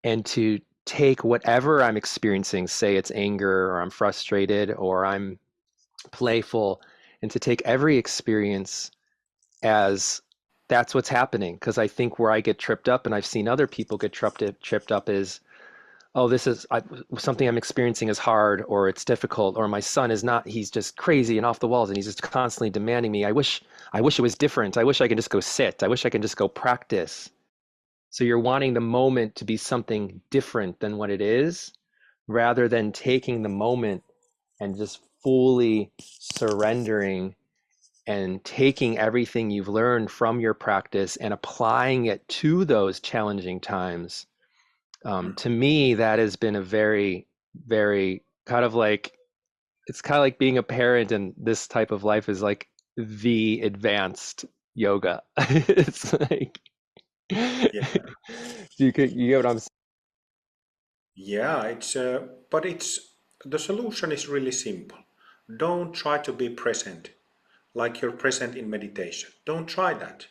and to take whatever I'm experiencing, say it's anger or I'm frustrated or I'm playful, and to take every experience as that's what's happening. Because I think where I get tripped up, and I've seen other people get tripped up, is, oh, something I'm experiencing is hard, or it's difficult, or my son is not, he's just crazy and off the walls and he's just constantly demanding me. I wish it was different. I wish I could just go sit. I wish I could just go practice. So you're wanting the moment to be something different than what it is, rather than taking the moment and just fully surrendering and taking everything you've learned from your practice and applying it to those challenging times. To me, that has been a very, very kind of like, it's kind of like being a parent, and this type of life is like the advanced yoga. It's like, Yeah, you get what I'm saying? yeah. But the solution is really simple. Don't try to be present like you're present in meditation. Don't try that.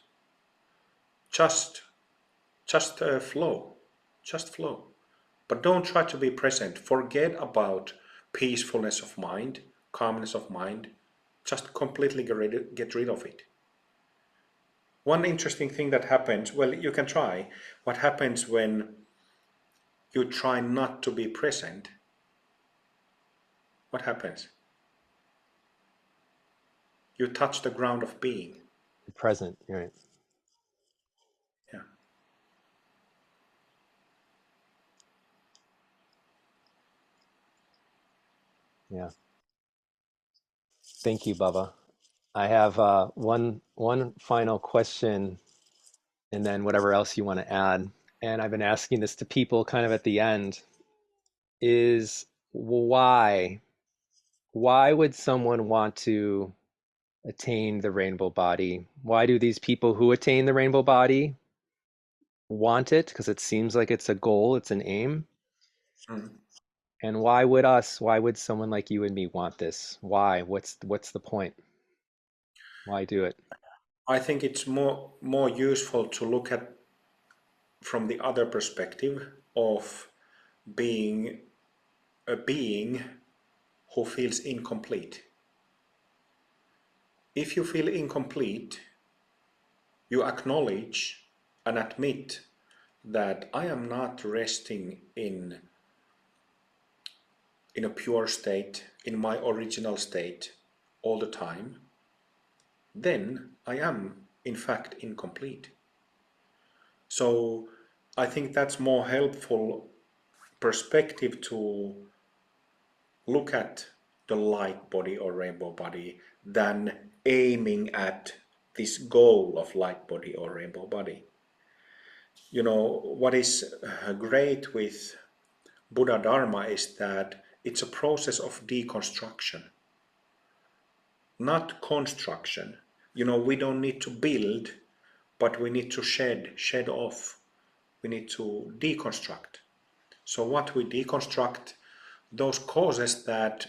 Just, just flow. Just flow. But don't try to be present. Forget about peacefulness of mind, calmness of mind. Just completely get rid of it. One interesting thing that happens, well, you can try. What happens when you try not to be present? What happens? You touch the ground of being. Present, right? Yeah. Yeah. Thank you, Baba. I have one final question, and then whatever else you want to add. And I've been asking this to people kind of at the end, is why would someone want to attain the rainbow body? Why do these people who attain the rainbow body want it? Because it seems like it's a goal, it's an aim. Mm. And why would someone like you and me want this? Why? What's the point? Why do it? I think it's more useful to look at from the other perspective of being a being who feels incomplete. If you feel incomplete, you acknowledge and admit that I am not resting in a pure state, in my original state all the time, then I am in fact incomplete. So I think that's more helpful perspective to look at the light body or rainbow body than aiming at this goal of light body or rainbow body. You know, what is great with Buddha Dharma is that it's a process of deconstruction, not construction. You know, we don't need to build, but we need to shed off. We need to deconstruct. So what we deconstruct, those causes that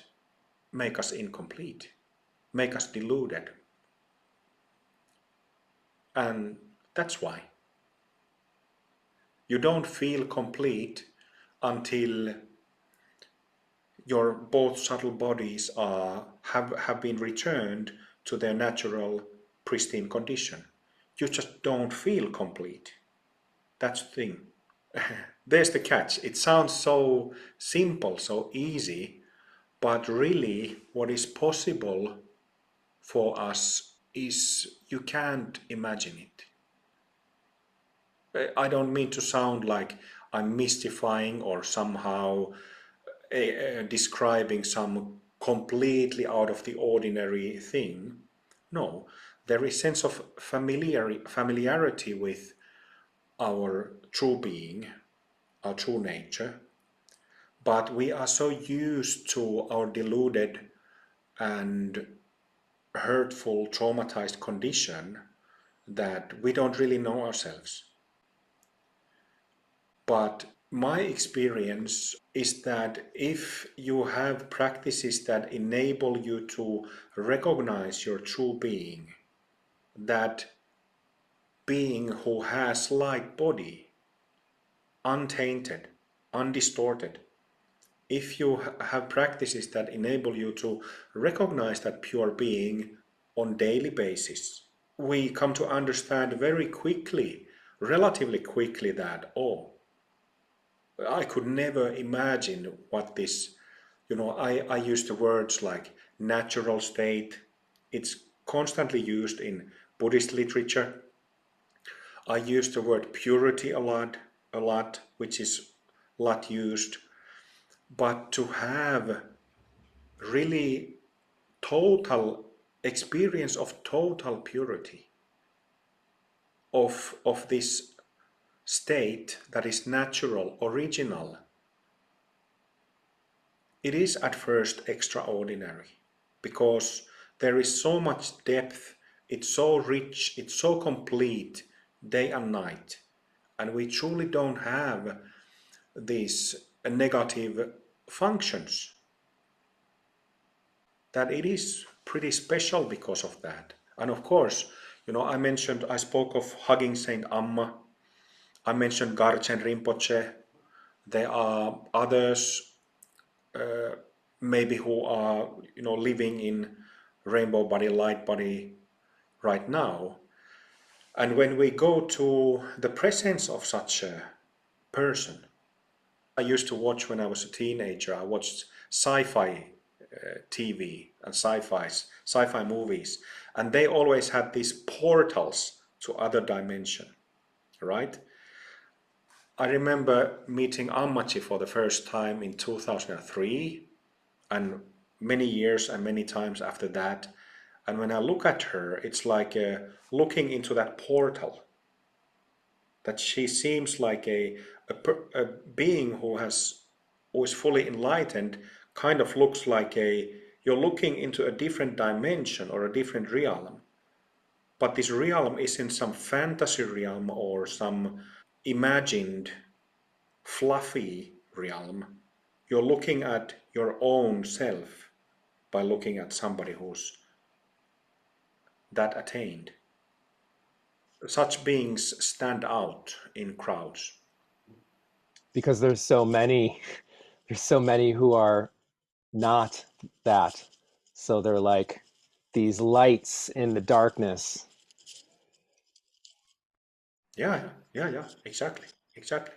make us incomplete, make us deluded. And that's why. You don't feel complete until your both subtle bodies have been returned to their natural pristine condition. You just don't feel complete. That's the thing. There's the catch. It sounds so simple, so easy, but really what is possible for us is you can't imagine it. I don't mean to sound like I'm mystifying or somehow describing some completely out of the ordinary thing. No, there is sense of familiarity with our true being, our true nature, but we are so used to our deluded and hurtful, traumatized condition that we don't really know ourselves. But my experience is that if you have practices that enable you to recognize your true being, that being who has light body, untainted, undistorted, if you have practices that enable you to recognize that pure being on daily basis, we come to understand very quickly, relatively quickly, that, oh, I could never imagine what this, I use the words like natural state. It's constantly used in Buddhist literature. I use the word purity a lot, which is a lot used. But to have really total experience of total purity, of this state that is natural, original, it is at first extraordinary because there is so much depth It's so rich, it's so complete, day and night. And we truly don't have these negative functions. That it is pretty special because of that. And of course, I spoke of hugging Saint Amma. I mentioned Garchen Rinpoche. There are others, maybe who are, living in rainbow body, light body right now. And when we go to the presence of such a person, I used to watch when I was a teenager, I watched sci-fi TV and sci-fi movies, and they always had these portals to other dimension, right? I remember meeting Ammachi for the first time in 2003, and many years and many times after that. And when I look at her, it's like looking into that portal. That she seems like a being who is fully enlightened, kind of looks like you're looking into a different dimension or a different realm. But this realm isn't some fantasy realm or some imagined fluffy realm. You're looking at your own self by looking at somebody who's that attained. Such beings stand out in crowds. Because there's so many who are not that. So they're like these lights in the darkness. Yeah, exactly, exactly.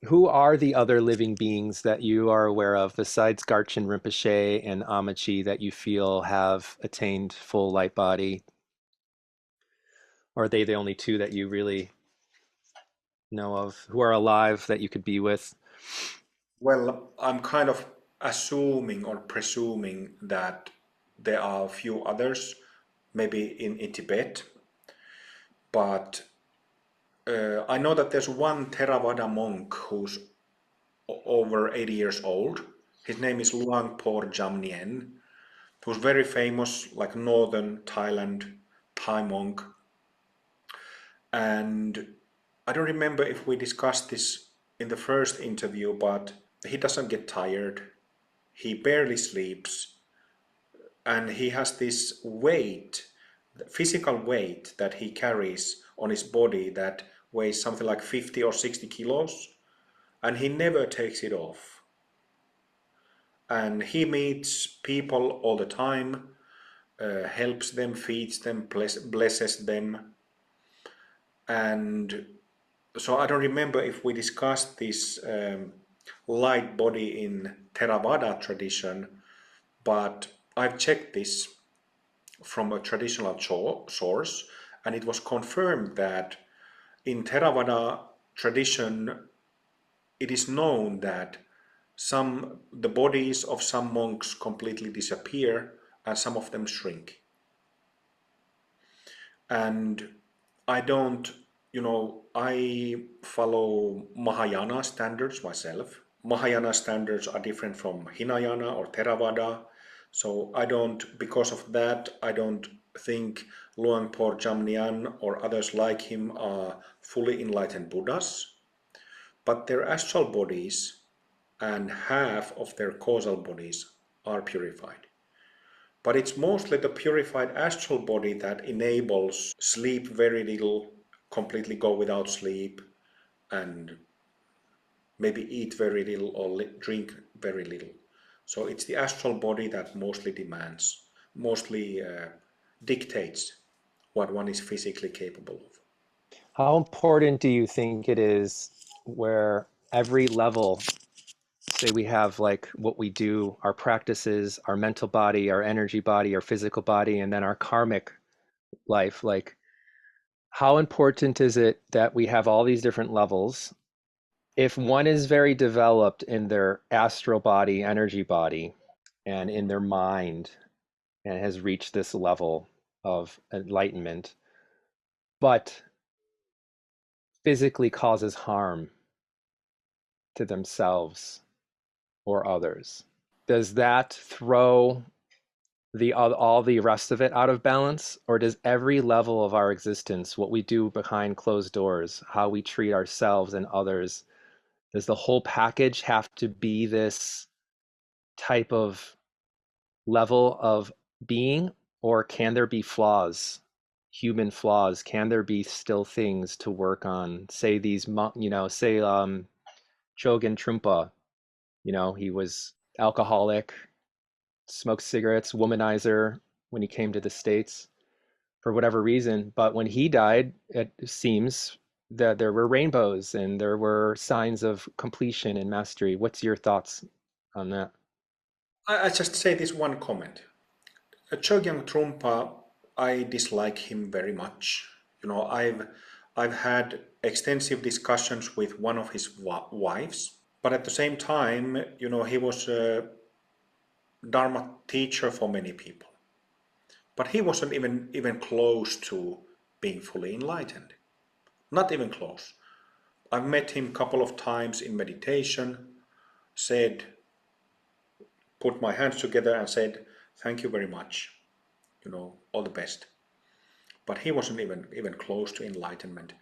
Who are the other living beings that you are aware of besides Garchen Rinpoche and Amachi that you feel have attained full light body? Or are they the only two that you really know of who are alive that you could be with? Well, I'm kind of assuming or presuming that there are a few others, maybe in Tibet, but I know that there's one Theravada monk who's over 80 years old. His name is Luang Por Jamnien, who's very famous, like northern Thailand Thai monk. And I don't remember if we discussed this in the first interview, but he doesn't get tired. He barely sleeps, and he has this weight, physical weight that he carries on his body that weighs something like 50 or 60 kilos, and he never takes it off. And he meets people all the time, helps them, feeds them, blesses them. And so I don't remember if we discussed this light body in Theravada tradition, but I've checked this from a traditional source, and it was confirmed that in Theravada tradition, it is known that the bodies of some monks completely disappear and some of them shrink. And I don't, I follow Mahayana standards myself. Mahayana standards are different from Hinayana or Theravada. So I don't, because of that, I don't think Luang Por Jamnian or others like him are fully enlightened Buddhas. But their astral bodies and half of their causal bodies are purified. But it's mostly the purified astral body that enables sleep very little, completely go without sleep, and maybe eat very little or drink very little. So it's the astral body that mostly dictates what one is physically capable of. How important do you think it is where every level, say we have like what we do, our practices, our mental body, our energy body, our physical body, and then our karmic life, like how important is it that we have all these different levels? If one is very developed in their astral body, energy body, and in their mind, and has reached this level of enlightenment, but physically causes harm to themselves or others, does that throw all the rest of it out of balance? Or does every level of our existence, what we do behind closed doors, how we treat ourselves and others, does the whole package have to be this type of level of being, or can there be flaws, human flaws? Can there be still things to work on? Say these, say Chogyam Trungpa, he was alcoholic, smoked cigarettes, womanizer when he came to the States for whatever reason. But when he died, it seems that there were rainbows and there were signs of completion and mastery. What's your thoughts on that? I just say this one comment. Chogyam Trungpa, I dislike him very much. I've had extensive discussions with one of his wives, but at the same time, he was a Dharma teacher for many people. But he wasn't even close to being fully enlightened. Not even close. I've met him a couple of times in meditation, said, put my hands together and said, thank you very much, all the best. But he wasn't even close to enlightenment.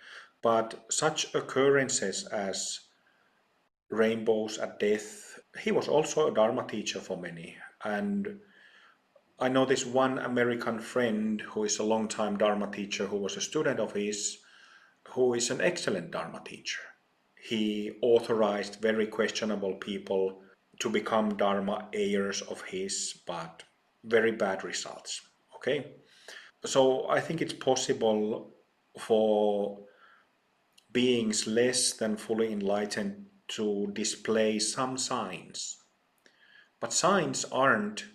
But such occurrences as rainbows at death, he was also a Dharma teacher for many. And I know this one American friend who is a long-time Dharma teacher who was a student of his, who is an excellent Dharma teacher. He authorized very questionable people to become Dharma heirs of his, but very bad results. Okay? So I think it's possible for beings less than fully enlightened to display some signs. But signs aren't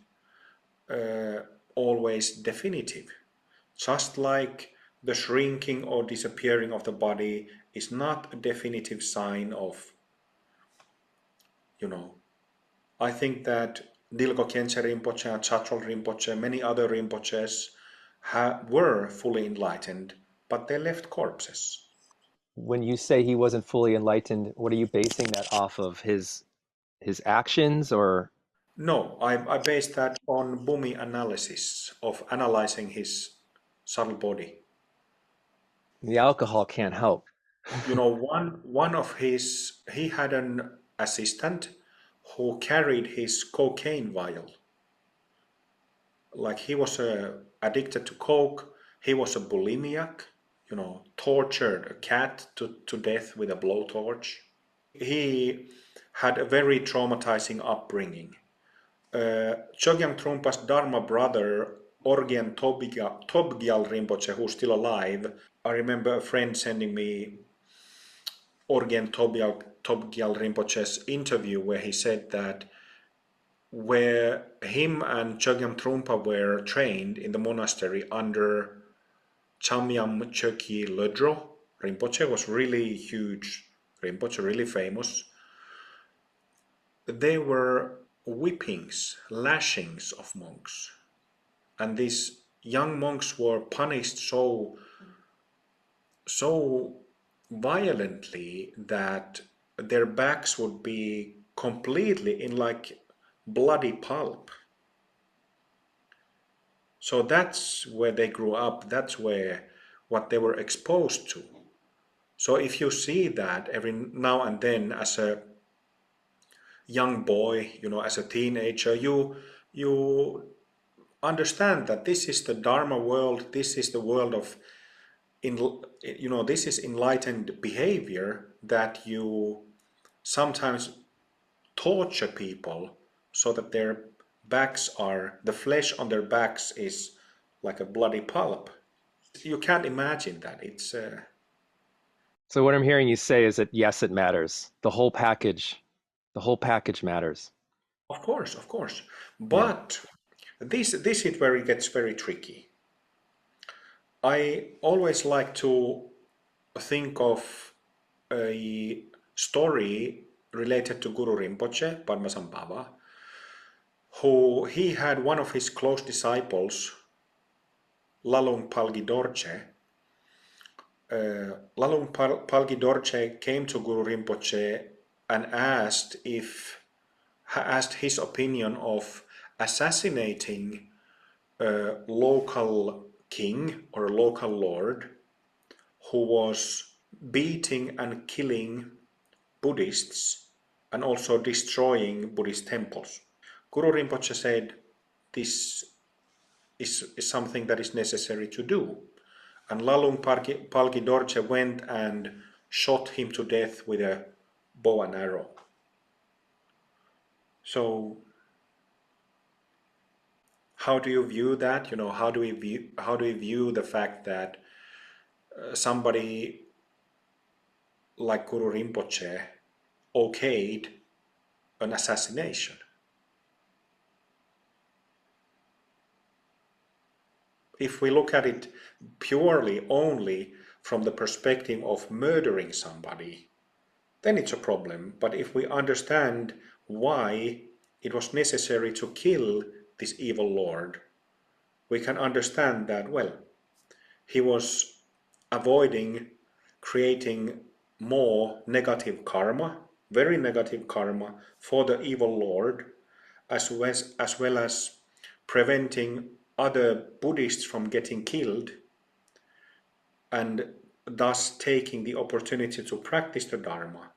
always definitive. Just like the shrinking or disappearing of the body is not a definitive sign of, I think that Dilgo Khyentse Rinpoche and Chatrol Rinpoche, many other Rinpoches were fully enlightened, but they left corpses. When you say he wasn't fully enlightened, what are you basing that off of? His actions, or No, I based that on Bumi analysis of analyzing his subtle body. the alcohol can't help? One of he had an assistant who carried his cocaine vial. Like he was addicted to coke, he was a bulimiac, tortured a cat to death with a blowtorch. He had a very traumatizing upbringing. Chogyam Trungpa's Dharma brother, Orgen Tobgyal Rinpoche, who's still alive, I remember a friend sending me Orgen Tobgyal Rinpoche's interview where he said that where him and Chogyam Trungpa were trained in the monastery under Chamyam Chökyi Lodro. Rinpoche was really huge, Rinpoche really famous. There were whippings, lashings of monks. And these young monks were punished so violently that their backs would be completely in like bloody pulp. So that's where they grew up, that's where what they were exposed to. So if you see that every now and then as a young boy, as a teenager, you understand that this is the Dharma world, this is the world of this is enlightened behavior, that you sometimes torture people so that their the flesh on their backs is like a bloody pulp. You can't imagine that. It's So what I'm hearing you say is that yes, it matters. The whole package matters. of course. Yeah. But this is where it gets very tricky. I always like to think of a story related to Guru Rinpoche, Padmasambhava, who he had one of his close disciples, Lalung Palgi Dorje. Lalung Palgi Dorje came to Guru Rinpoche and asked his opinion of assassinating a local king or a local lord who was beating and killing Buddhists and also destroying Buddhist temples. Guru Rinpoche said this is something that is necessary to do. And Lalung Palki Dorje went and shot him to death with a bow and arrow. So how do you view that? How do we view the fact that somebody like Guru Rinpoche okayed an assassination? If we look at it purely only from the perspective of murdering somebody, then it's a problem. But if we understand why it was necessary to kill this evil lord, we can understand that, well, he was avoiding creating more negative karma, very negative karma for the evil lord, as well as preventing other Buddhists from getting killed, and thus taking the opportunity to practice the Dharma.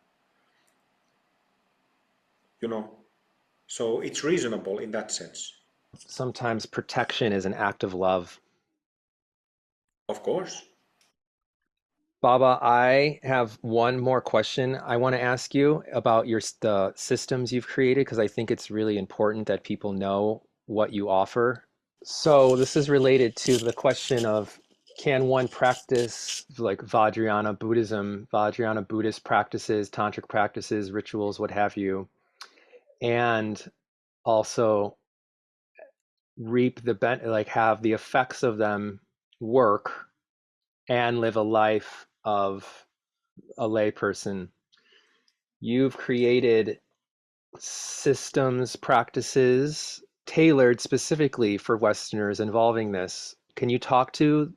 So it's reasonable in that sense. Sometimes protection is an act of love. Of course. Baba, I have one more question I want to ask you about the systems you've created, because I think it's really important that people know what you offer. So this is related to the question of, can one practice like Vajrayana Buddhism, Vajrayana Buddhist practices, tantric practices, rituals, what have you, and also reap have the effects of them work and live a life of a layperson? You've created systems, practices tailored specifically for Westerners involving this. Can you talk to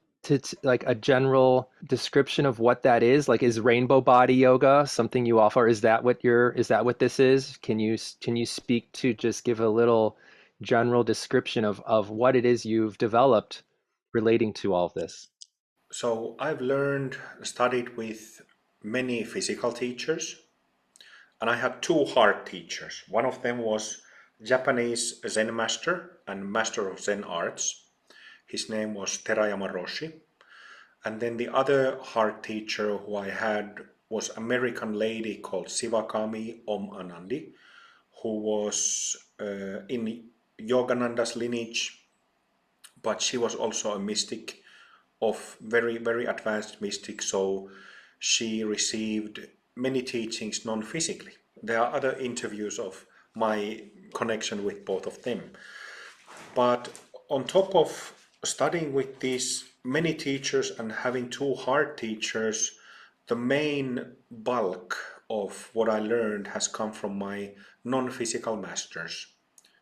like a general description of what that is? Like, is rainbow body yoga something you offer? Is that what this is? Can you speak to, just give a little general description of what it is you've developed relating to all of this? So I've studied with many physical teachers, and I had two heart teachers. One of them was Japanese Zen master and master of Zen arts. His name was Terayama Roshi. And then the other heart teacher who I had was American lady called Sivakami Om Anandi, who was in Yogananda's lineage, but she was also a mystic of very, very advanced mystic, so she received many teachings non-physically. There are other interviews of my connection with both of them. But on top of studying with these many teachers and having two hard teachers, the main bulk of what I learned has come from my non-physical masters,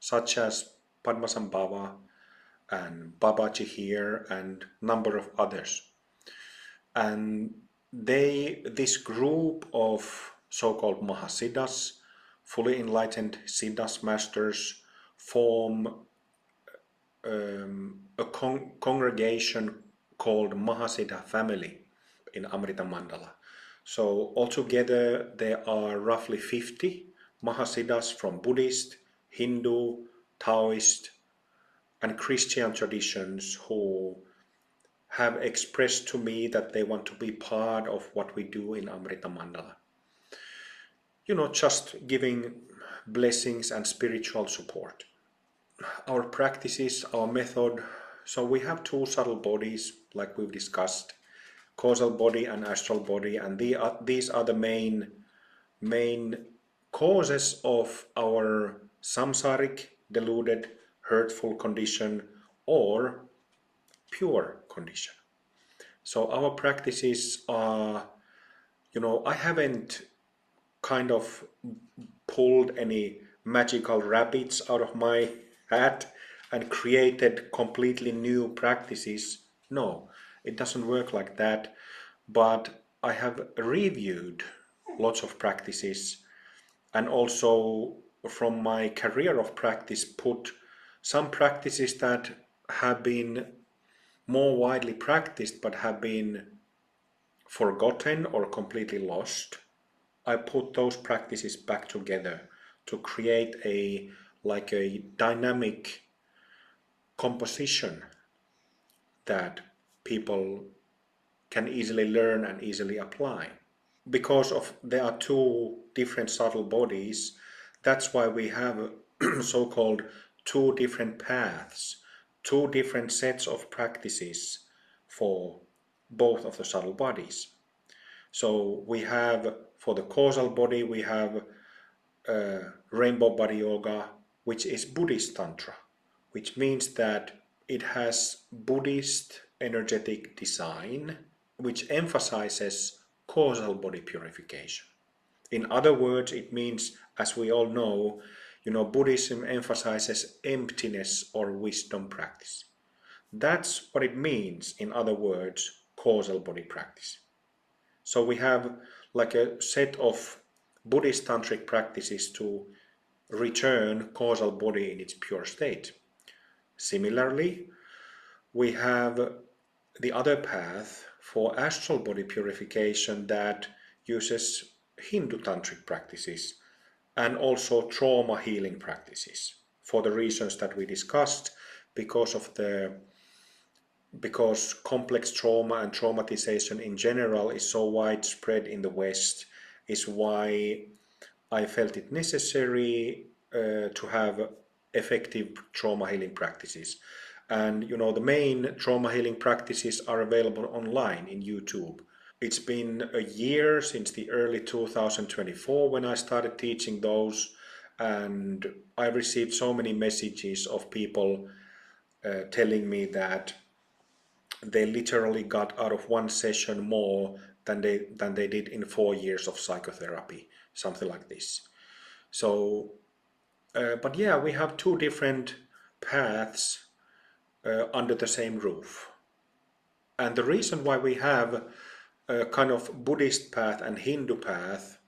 such as Padmasambhava and Babaji here and number of others. And this group of so-called Mahasiddhas, fully enlightened Siddhas masters, form a congregation called Mahasiddha family in Amrita Mandala. So altogether there are roughly 50 Mahasiddhas from Buddhist, Hindu, Taoist, and Christian traditions who have expressed to me that they want to be part of what we do in Amrita Mandala. Just giving blessings and spiritual support. Our practices, our method, so we have two subtle bodies, like we've discussed, causal body and astral body, and these are the main causes of our samsaric, deluded, hurtful condition or pure condition. So our practices are, I haven't kind of pulled any magical rabbits out of my hat and created completely new practices. No, it doesn't work like that. But I have reviewed lots of practices, and also from my career of practice put some practices that have been more widely practiced but have been forgotten or completely lost, I put those practices back together to create a dynamic composition that people can easily learn and easily apply. Because of there are two different subtle bodies, that's why we have so-called two different paths, two different sets of practices for both of the subtle bodies. So we have, for the causal body, we have rainbow body yoga, which is Buddhist Tantra, which means that it has Buddhist energetic design, which emphasizes causal body purification. In other words, it means, as we all know, Buddhism emphasizes emptiness or wisdom practice. That's what it means, in other words, causal body practice. So we have like a set of Buddhist tantric practices to return causal body in its pure state. Similarly, we have the other path for astral body purification that uses Hindu tantric practices and also trauma healing practices for the reasons that we discussed, because complex trauma and traumatization in general is so widespread in the West, is why I felt it necessary to have effective trauma healing practices. And the main trauma healing practices are available online in YouTube. It's been a year since the early 2024 when I started teaching those, and I received so many messages of people telling me that they literally got out of one session more than they did in 4 years of psychotherapy, something like this. So, but yeah, we have two different paths under the same roof. And the reason why we have a kind of Buddhist path and Hindu path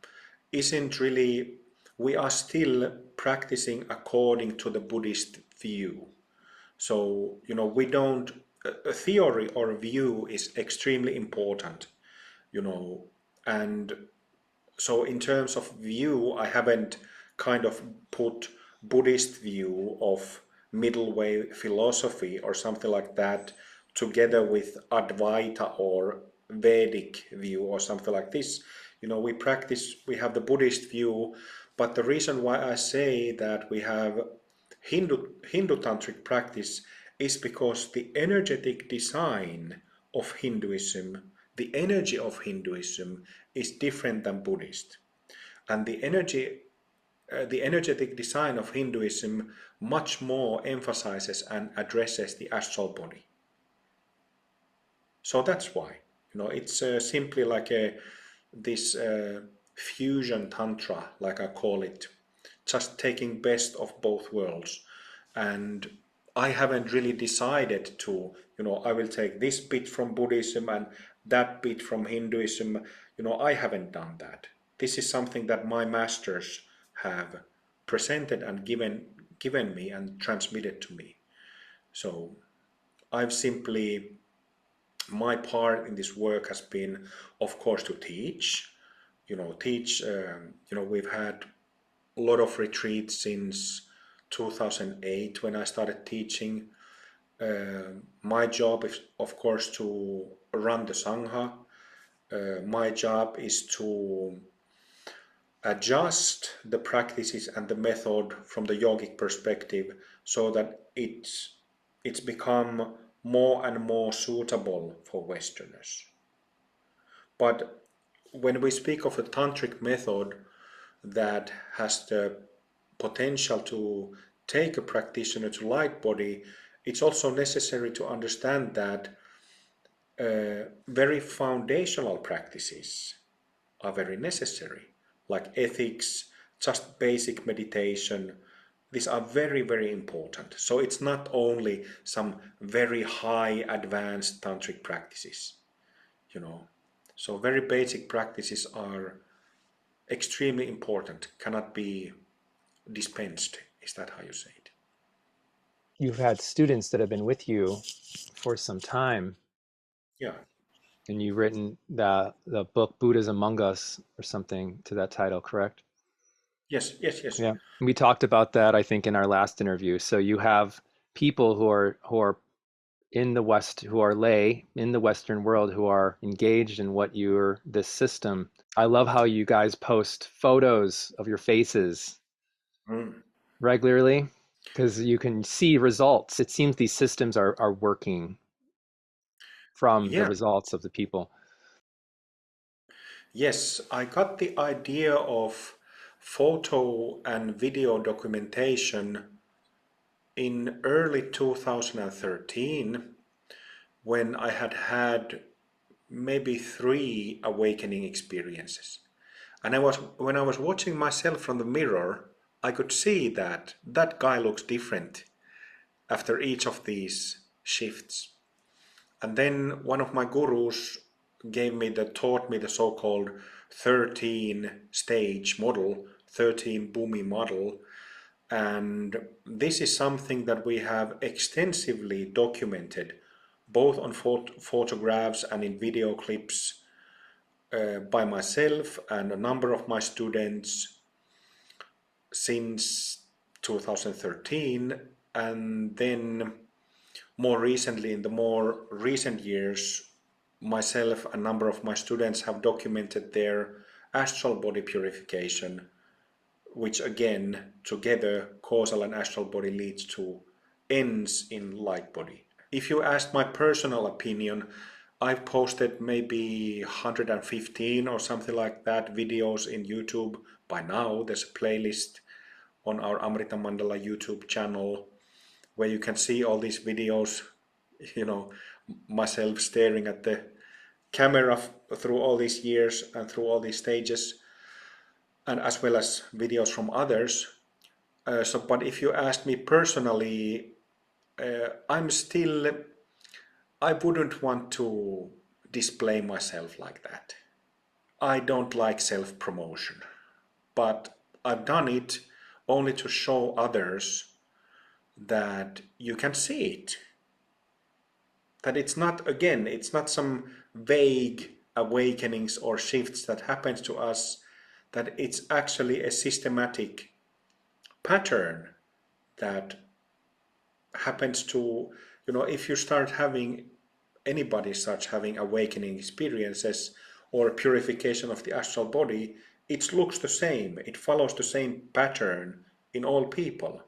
isn't really, we are still practicing according to the Buddhist view. So, we don't, a theory or a view is extremely important, and so in terms of view, I haven't kind of put Buddhist view of middle way philosophy or something like that together with Advaita or Vedic view or something like this. We have the Buddhist view, but the reason why I say that we have Hindu tantric practice is because the energetic design of Hinduism, the energy of Hinduism is different than Buddhist. And the energetic design of Hinduism much more emphasizes and addresses the astral body. So that's why, it's simply like this fusion tantra, like I call it, just taking best of both worlds. And I haven't really decided to, I will take this bit from Buddhism and that bit from Hinduism. I haven't done that. This is something that my masters have presented and given me and transmitted to me. So I've simply, my part in this work has been, of course, to teach. We've had a lot of retreats since 2008 when I started teaching. My job is, of course, to run the Sangha. My job is to adjust the practices and the method from the yogic perspective so that it's become more and more suitable for Westerners. But when we speak of a tantric method that has the potential to take a practitioner to light body, it's also necessary to understand that very foundational practices are very necessary, like ethics, just basic meditation. These are very, very important. So it's not only some very high advanced tantric practices, So very basic practices are extremely important, cannot be dispensed. Is that how you say it? you've had students that have been with you for some time, Yeah. and you've written the book Buddha's Among Us or something to that title, correct? Yes, yes, yes. Yeah. We talked about that, I think, in our last interview. So you have people who are in the West, who are lay in the Western world, who are engaged in what you're this system. I love how you guys post photos of your faces Mm. regularly because you can see results. It seems these systems are working from the Yeah. results of the people. Yes, I got the idea of photo and video documentation in early 2013 when I had had maybe 3 awakening experiences. And when I was watching myself from the mirror, I could see that that guy looks different after each of these shifts. And then one of my gurus taught me the so-called 13 stage model, 13 Bhumi model. And this is something that we have extensively documented, both on photographs and in video clips by myself and a number of my students since 2013. And then more recently, in the more recent years, myself and a number of my students have documented their astral body purification, which again, together, causal and astral body leads to ends in light body. If you ask my personal opinion, I've posted maybe 115 or something like that videos in YouTube. By now, there's a playlist on our Amrita Mandala YouTube channel where you can see all these videos, you know, myself staring at the camera through all these years and through all these stages, and as well as videos from others. But if you ask me personally, I'm still, I wouldn't want to display myself like that. I don't like self-promotion, but I've done it only to show others that you can see it. That it's not, again, it's not some vague awakenings or shifts that happens to us, that it's actually a systematic pattern that happens to, if you start having, anybody starts having awakening experiences or purification of the astral body, it looks the same, it follows the same pattern in all people.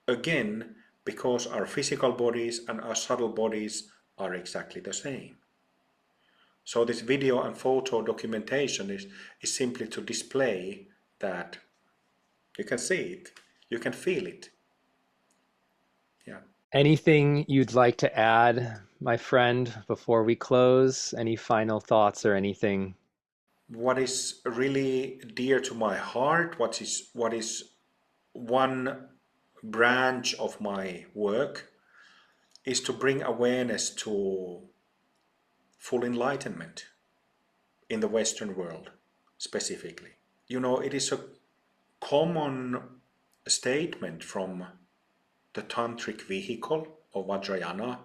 Again, because our physical bodies and our subtle bodies are exactly the same. So this video and photo documentation is simply to display that you can see it, you can feel it. Yeah. Anything you'd like to add, my friend, before we close? Any final thoughts or anything? What is really dear to my heart, what is one branch of my work, is to bring awareness to full enlightenment in the Western world specifically. It is a common statement from the tantric vehicle of Vajrayana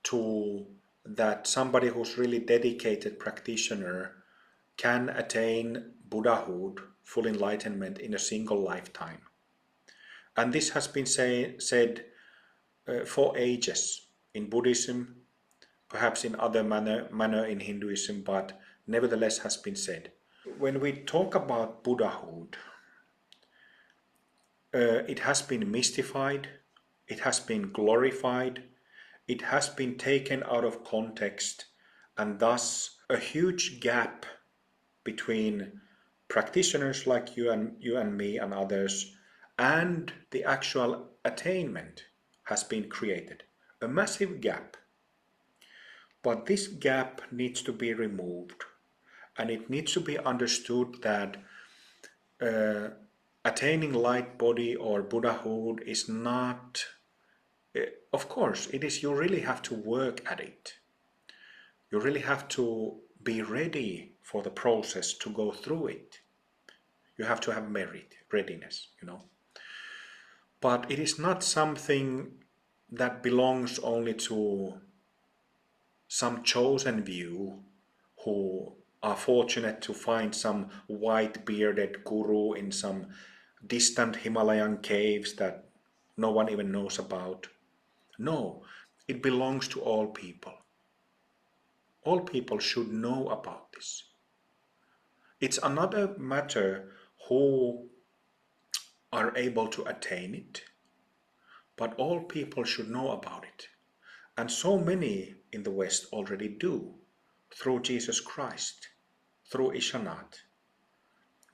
to that somebody who's really dedicated practitioner can attain Buddhahood, full enlightenment, in a single lifetime. And this has been said for ages in Buddhism, perhaps in other manner in Hinduism, but nevertheless has been said. When we talk about Buddhahood, it has been mystified, it has been glorified, it has been taken out of context, and thus a huge gap between practitioners like you and me and others and the actual attainment has been created. A massive gap. But this gap needs to be removed, and it needs to be understood that attaining light body or Buddhahood is not, of course, it is, you really have to work at it. You really have to be ready for the process to go through it. You have to have merit, readiness. But it is not something that belongs only to some chosen few who are fortunate to find some white bearded guru in some distant Himalayan caves that no one even knows about. No, it belongs to all people. All people should know about this. It's another matter who are able to attain it, but all people should know about it. And so many in the West already do, through Jesus Christ, through Ishanath.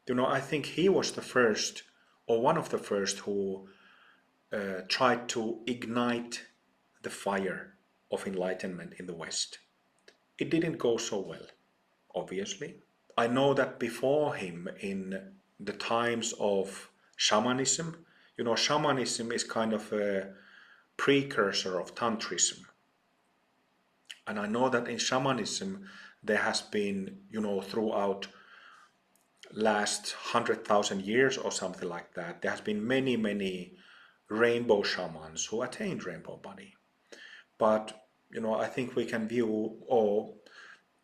I think he was the first, or one of the first, who tried to ignite the fire of enlightenment in the West. It didn't go so well, obviously. I know that before him, in the times of shamanism, shamanism is kind of a precursor of Tantrism. And I know that in shamanism, there has been, throughout last 100,000 years or something like that, there has been many, many rainbow shamans who attained rainbow body. But, I think we can view, or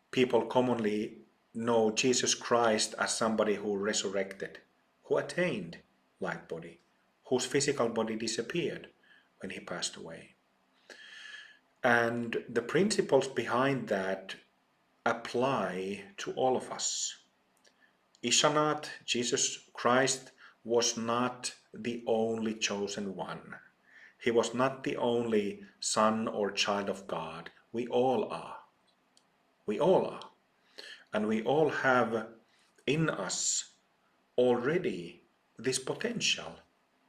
people commonly know Jesus Christ as somebody who resurrected, who attained light body, whose physical body disappeared when he passed away. And the principles behind that apply to all of us. Ishanath, Jesus Christ, was not the only chosen one. He was not the only son or child of God. We all are. We all are. And we all have in us already this potential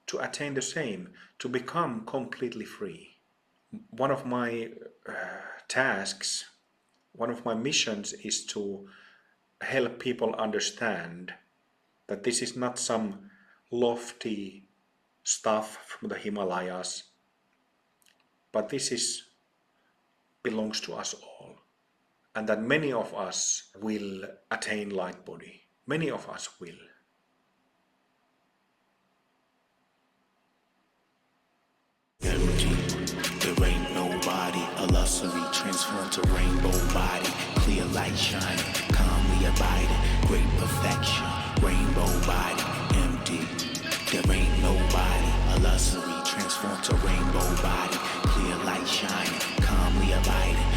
to attain the same, to become completely free. One of my tasks, one of my missions is to help people understand that this is not some lofty stuff from the Himalayas, but this belongs to us all. And that many of us will attain light body. Many of us will. There ain't nobody, illusory, transformed to rainbow body, clear light shining, calmly abiding, great perfection, rainbow body, empty. There ain't nobody, illusory, transformed to rainbow body, clear light shining, calmly abiding,